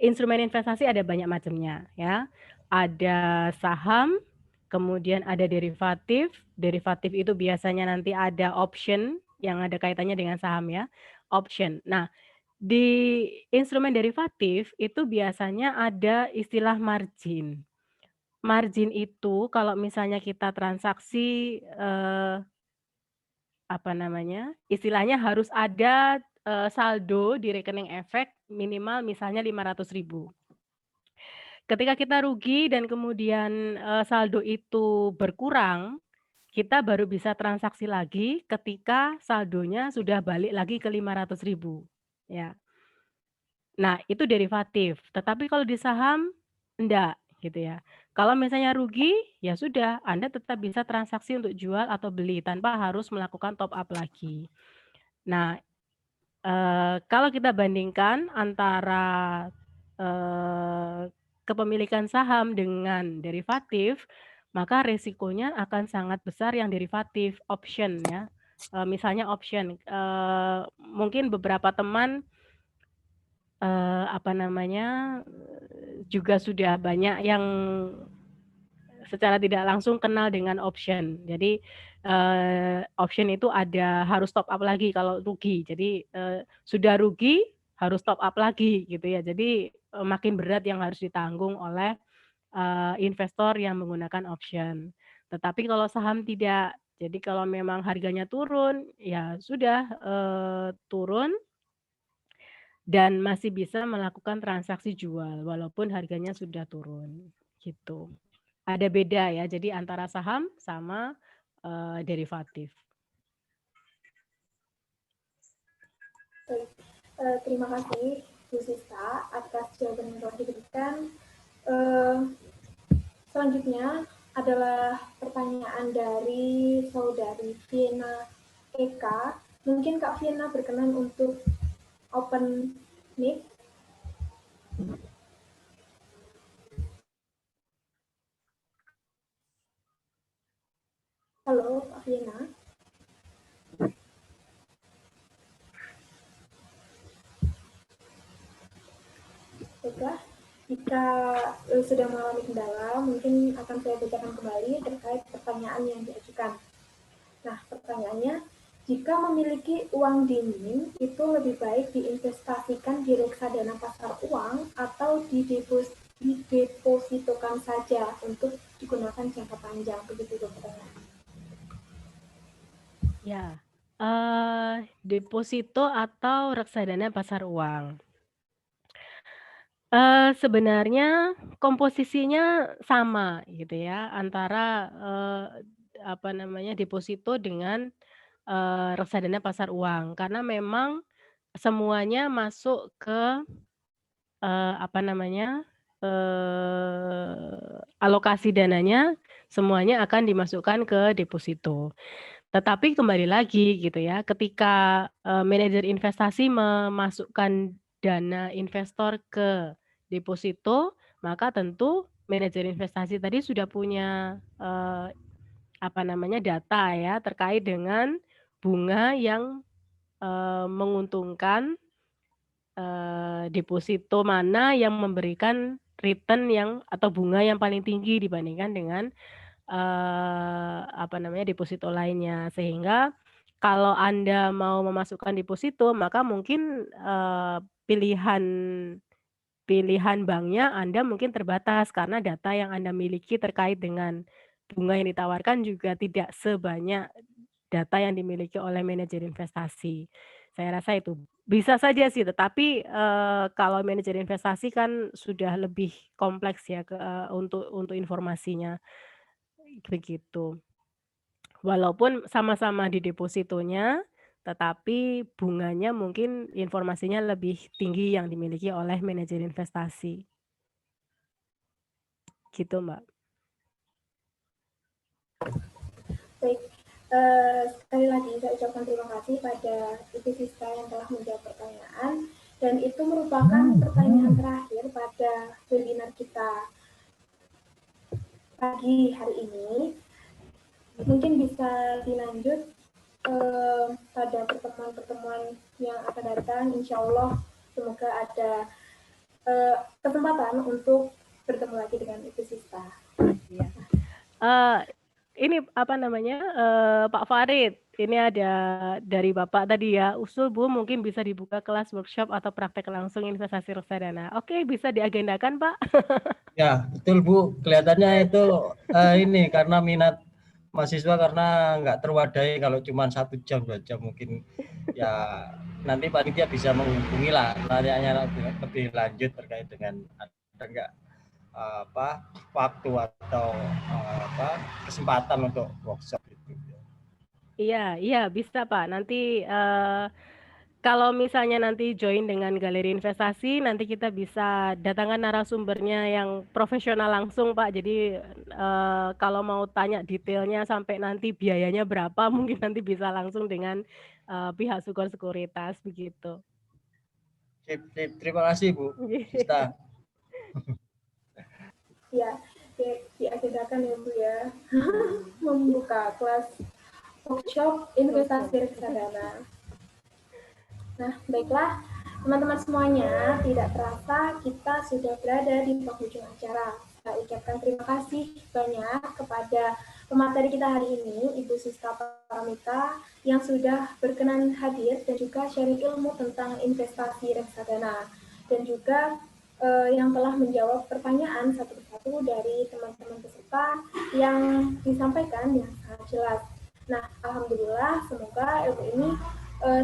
instrumen investasi ada banyak macamnya ya. Ada saham, kemudian ada derivatif. Derivatif itu biasanya nanti ada option yang ada kaitannya dengan saham ya. Option. Nah, di instrumen derivatif itu biasanya ada istilah margin. Margin itu kalau misalnya kita transaksi istilahnya harus ada saldo di rekening efek minimal misalnya 500.000. Ketika kita rugi dan kemudian saldo itu berkurang, kita baru bisa transaksi lagi ketika saldonya sudah balik lagi ke 500.000 ya. Nah, itu derivatif. Tetapi kalau di saham enggak gitu ya. Kalau misalnya rugi, ya sudah, Anda tetap bisa transaksi untuk jual atau beli tanpa harus melakukan top up lagi. Nah, kalau kita bandingkan antara kepemilikan saham dengan derivatif, maka resikonya akan sangat besar yang derivatif, option ya. Misalnya option, mungkin beberapa teman juga sudah banyak yang secara tidak langsung kenal dengan option. Jadi option itu harus top up lagi kalau rugi. Jadi sudah rugi harus top up lagi gitu ya. Jadi makin berat yang harus ditanggung oleh investor yang menggunakan option. Tetapi kalau saham tidak. Jadi kalau memang harganya turun, ya sudah turun dan masih bisa melakukan transaksi jual walaupun harganya sudah turun gitu. Ada beda ya, jadi antara saham sama derivatif. Terima kasih Bu Sista atas jawaban yang telah diberikan. Selanjutnya adalah pertanyaan dari saudari Vienna Eka. Mungkin Kak Vienna berkenan untuk open mic. Halo, Kak Vienna. Baiklah, jika sudah mengalami kendala, mungkin akan saya bacakan kembali terkait pertanyaan yang diajukan. Nah, pertanyaannya, jika memiliki uang dingin, itu lebih baik diinvestasikan di reksadana pasar uang atau didepositokan saja untuk digunakan jangka panjang, begitu pertanyaan. Ya, deposito atau reksadana pasar uang. Sebenarnya komposisinya sama gitu ya, antara, deposito dengan, reksadana pasar uang. Karena memang semuanya masuk ke, alokasi dananya semuanya akan dimasukkan ke deposito. Tetapi kembali lagi gitu ya, ketika, manajer investasi memasukkan dana investor ke deposito, maka tentu manajer investasi tadi sudah punya, data ya terkait dengan bunga yang, menguntungkan, deposito mana yang memberikan return yang atau bunga yang paling tinggi dibandingkan dengan deposito lainnya. Sehingga kalau Anda mau memasukkan deposito, maka mungkin, pilihan banknya Anda mungkin terbatas karena data yang Anda miliki terkait dengan bunga yang ditawarkan juga tidak sebanyak data yang dimiliki oleh manajer investasi. Saya rasa itu. Bisa saja sih, tetapi, kalau manajer investasi kan sudah lebih kompleks ya untuk informasinya. Begitu. Walaupun sama-sama di depositonya, tetapi bunganya mungkin informasinya lebih tinggi yang dimiliki oleh manajer investasi. Gitu, Mbak. Baik, sekali lagi saya ucapkan terima kasih pada Ibu Siska yang telah menjawab pertanyaan, dan itu merupakan pertanyaan terakhir pada webinar kita pagi hari ini. Mungkin bisa dilanjut pada pertemuan-pertemuan yang akan datang. Insya Allah semoga ada kesempatan untuk bertemu lagi dengan Ibu Siska. Iya. Ini Pak Farid, ini ada dari Bapak tadi ya, usul Bu mungkin bisa dibuka kelas workshop atau praktek langsung investasi reksadana. Oke, bisa diagendakan Pak. Ya, betul Bu. Kelihatannya itu ini karena minat mahasiswa karena nggak terwadai kalau cuma 1 jam 2 jam mungkin ya nanti panitia bisa menghubungi lah tanya lebih lanjut terkait dengan ada nggak waktu atau kesempatan untuk workshop itu. Iya bisa Pak. Nanti kalau misalnya nanti join dengan galeri investasi, nanti kita bisa datangkan narasumbernya yang profesional langsung Pak. Jadi kalau mau tanya detailnya sampai nanti biayanya berapa, mungkin nanti bisa langsung dengan pihak Sukor Sekuritas begitu. Terima kasih Bu Sista. Ya, diagendakan ya Bu ya, membuka kelas workshop investasi reksadana. Nah, baiklah teman-teman semuanya, tidak terasa kita sudah berada di penghujung acara. Saya ucapkan terima kasih banyak kepada pemateri kita hari ini, Ibu Siska Paramita, yang sudah berkenan hadir dan juga sharing ilmu tentang investasi reksadana, dan juga yang telah menjawab pertanyaan satu persatu dari teman-teman peserta yang disampaikan yang sangat jelas. Nah, alhamdulillah, semoga ilmu ini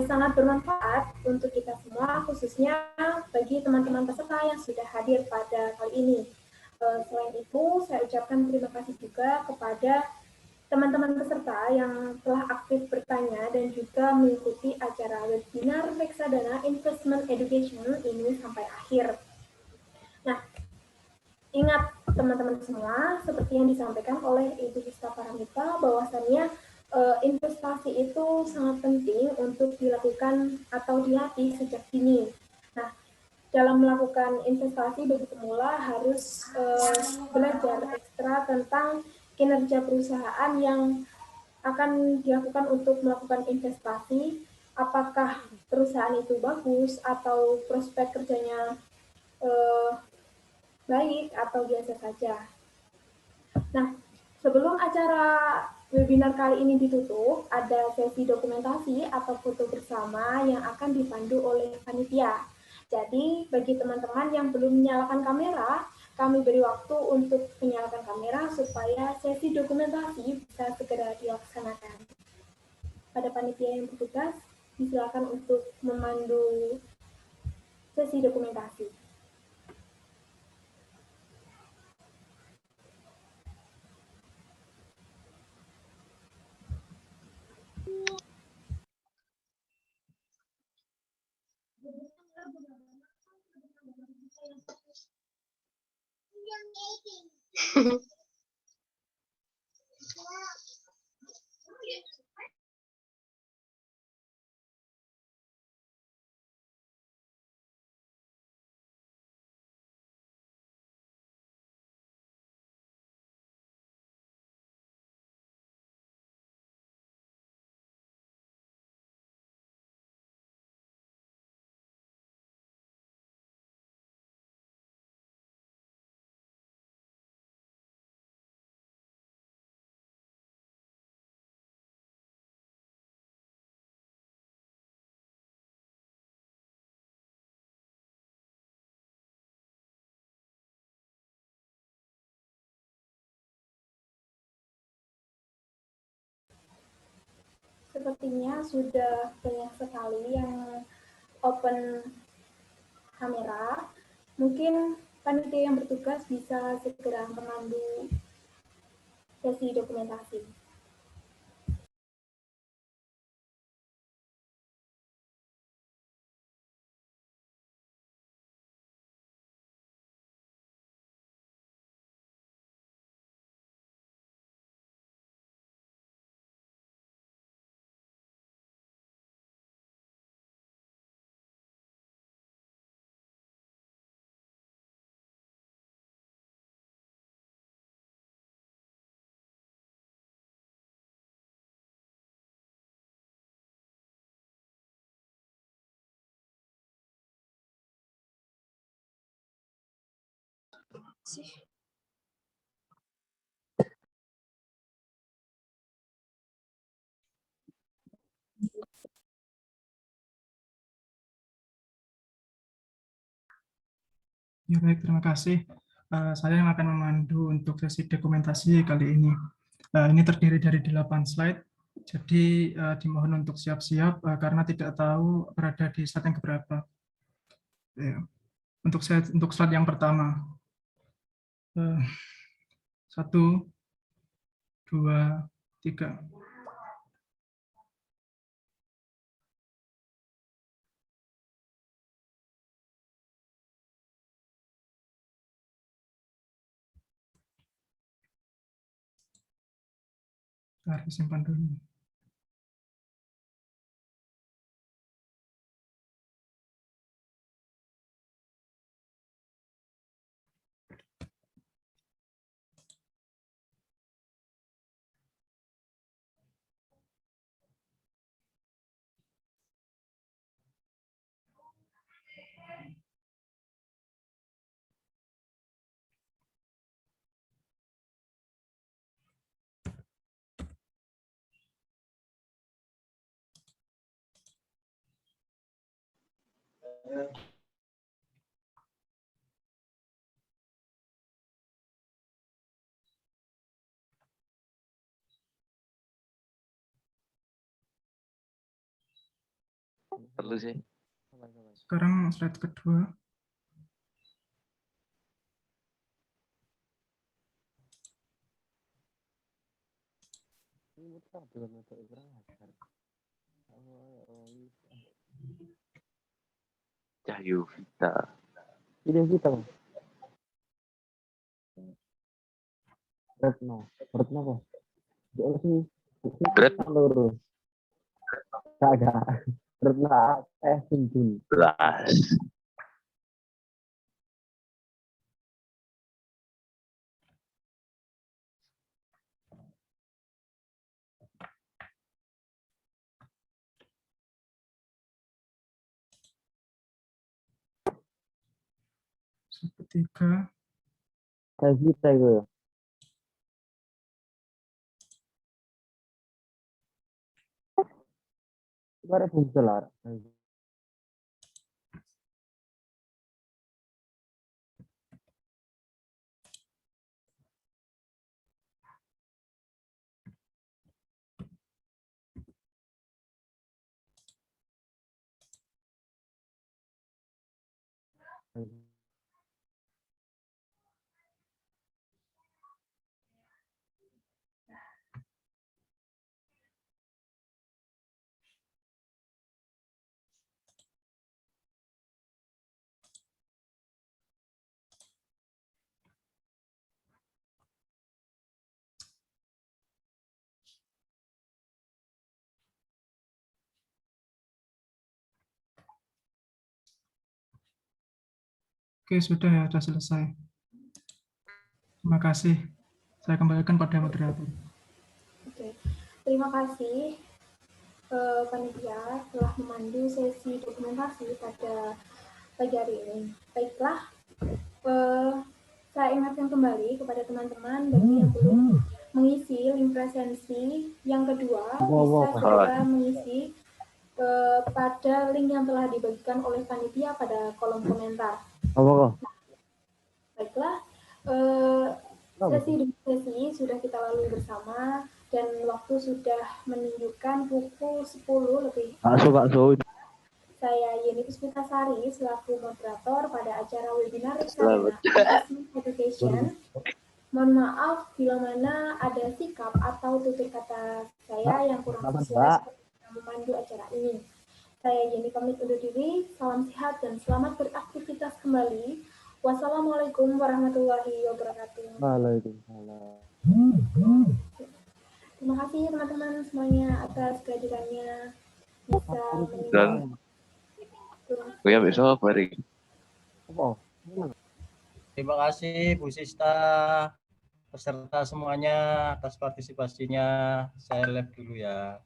sangat bermanfaat untuk kita semua, khususnya bagi teman-teman peserta yang sudah hadir pada kali ini. Selain itu, saya ucapkan terima kasih juga kepada teman-teman peserta yang telah aktif bertanya dan juga mengikuti acara webinar Reksadana Investment Education ini sampai akhir. Nah, ingat teman-teman semua, seperti yang disampaikan oleh Ibu Siska Paramita, bahwasannya investasi itu sangat penting untuk dilakukan atau dilatih sejak dini. Nah, dalam melakukan investasi bagi pemula harus belajar ekstra tentang kinerja perusahaan yang akan dilakukan untuk melakukan investasi, apakah perusahaan itu bagus atau prospek kerjanya baik atau biasa saja. Nah, sebelum acara webinar kali ini ditutup, ada sesi dokumentasi atau foto bersama yang akan dipandu oleh panitia. Jadi, bagi teman-teman yang belum menyalakan kamera, kami beri waktu untuk menyalakan kamera supaya sesi dokumentasi bisa segera dilaksanakan. Pada panitia yang bertugas, disilakan untuk memandu sesi dokumentasi. Sepertinya sudah banyak sekali yang open kamera. Mungkin panitia yang bertugas bisa segera memandu sesi dokumentasi. Ya baik, terima kasih. Saya yang akan memandu untuk sesi dokumentasi kali ini. Ini terdiri dari 8 slide, jadi dimohon untuk siap-siap karena tidak tahu berada di slide yang keberapa. Ya. Untuk slide yang pertama. 1, 2, 3. Harus simpan dulu. Perlu sih. Sekarang slide kedua. Cahyo Vita. Ini kita. Retno apa? Dia sini. Retno. Lurus. Kagak. Retno Sinjun. Belas. Ketiga. Kayak kita itu ya. Itu ada fungsi kelar. Oke, sudah ya, sudah selesai. Terima kasih. Saya kembalikan pada moderator. Oke, terima kasih panitia telah memandu sesi dokumentasi pada pagi hari ini. Baiklah, saya ingatkan kembali kepada teman-teman bagi yang belum mengisi link presensi yang kedua bisa segera mengisi pada link yang telah dibagikan oleh panitia pada kolom komentar. Baiklah, sesi sudah kita lalui bersama dan waktu sudah menunjukkan pukul 10 lebih. Saya Yeni Puspitasari selaku moderator pada acara webinar Reksadana Investment Education. Mohon maaf bila mana ada sikap atau tutur kata saya yang kurang sesuai dalam memandu acara ini. Saya Yeni pamit undur diri, salam sehat dan selamat beraktivitas kembali. Wassalamualaikum warahmatullahi wabarakatuh. Waalaikumsalam. Terima kasih teman-teman semuanya atas kehadirannya. Bisa Dan ya besok bari. Terima kasih Bu Sista, peserta semuanya atas partisipasinya. Saya live dulu ya.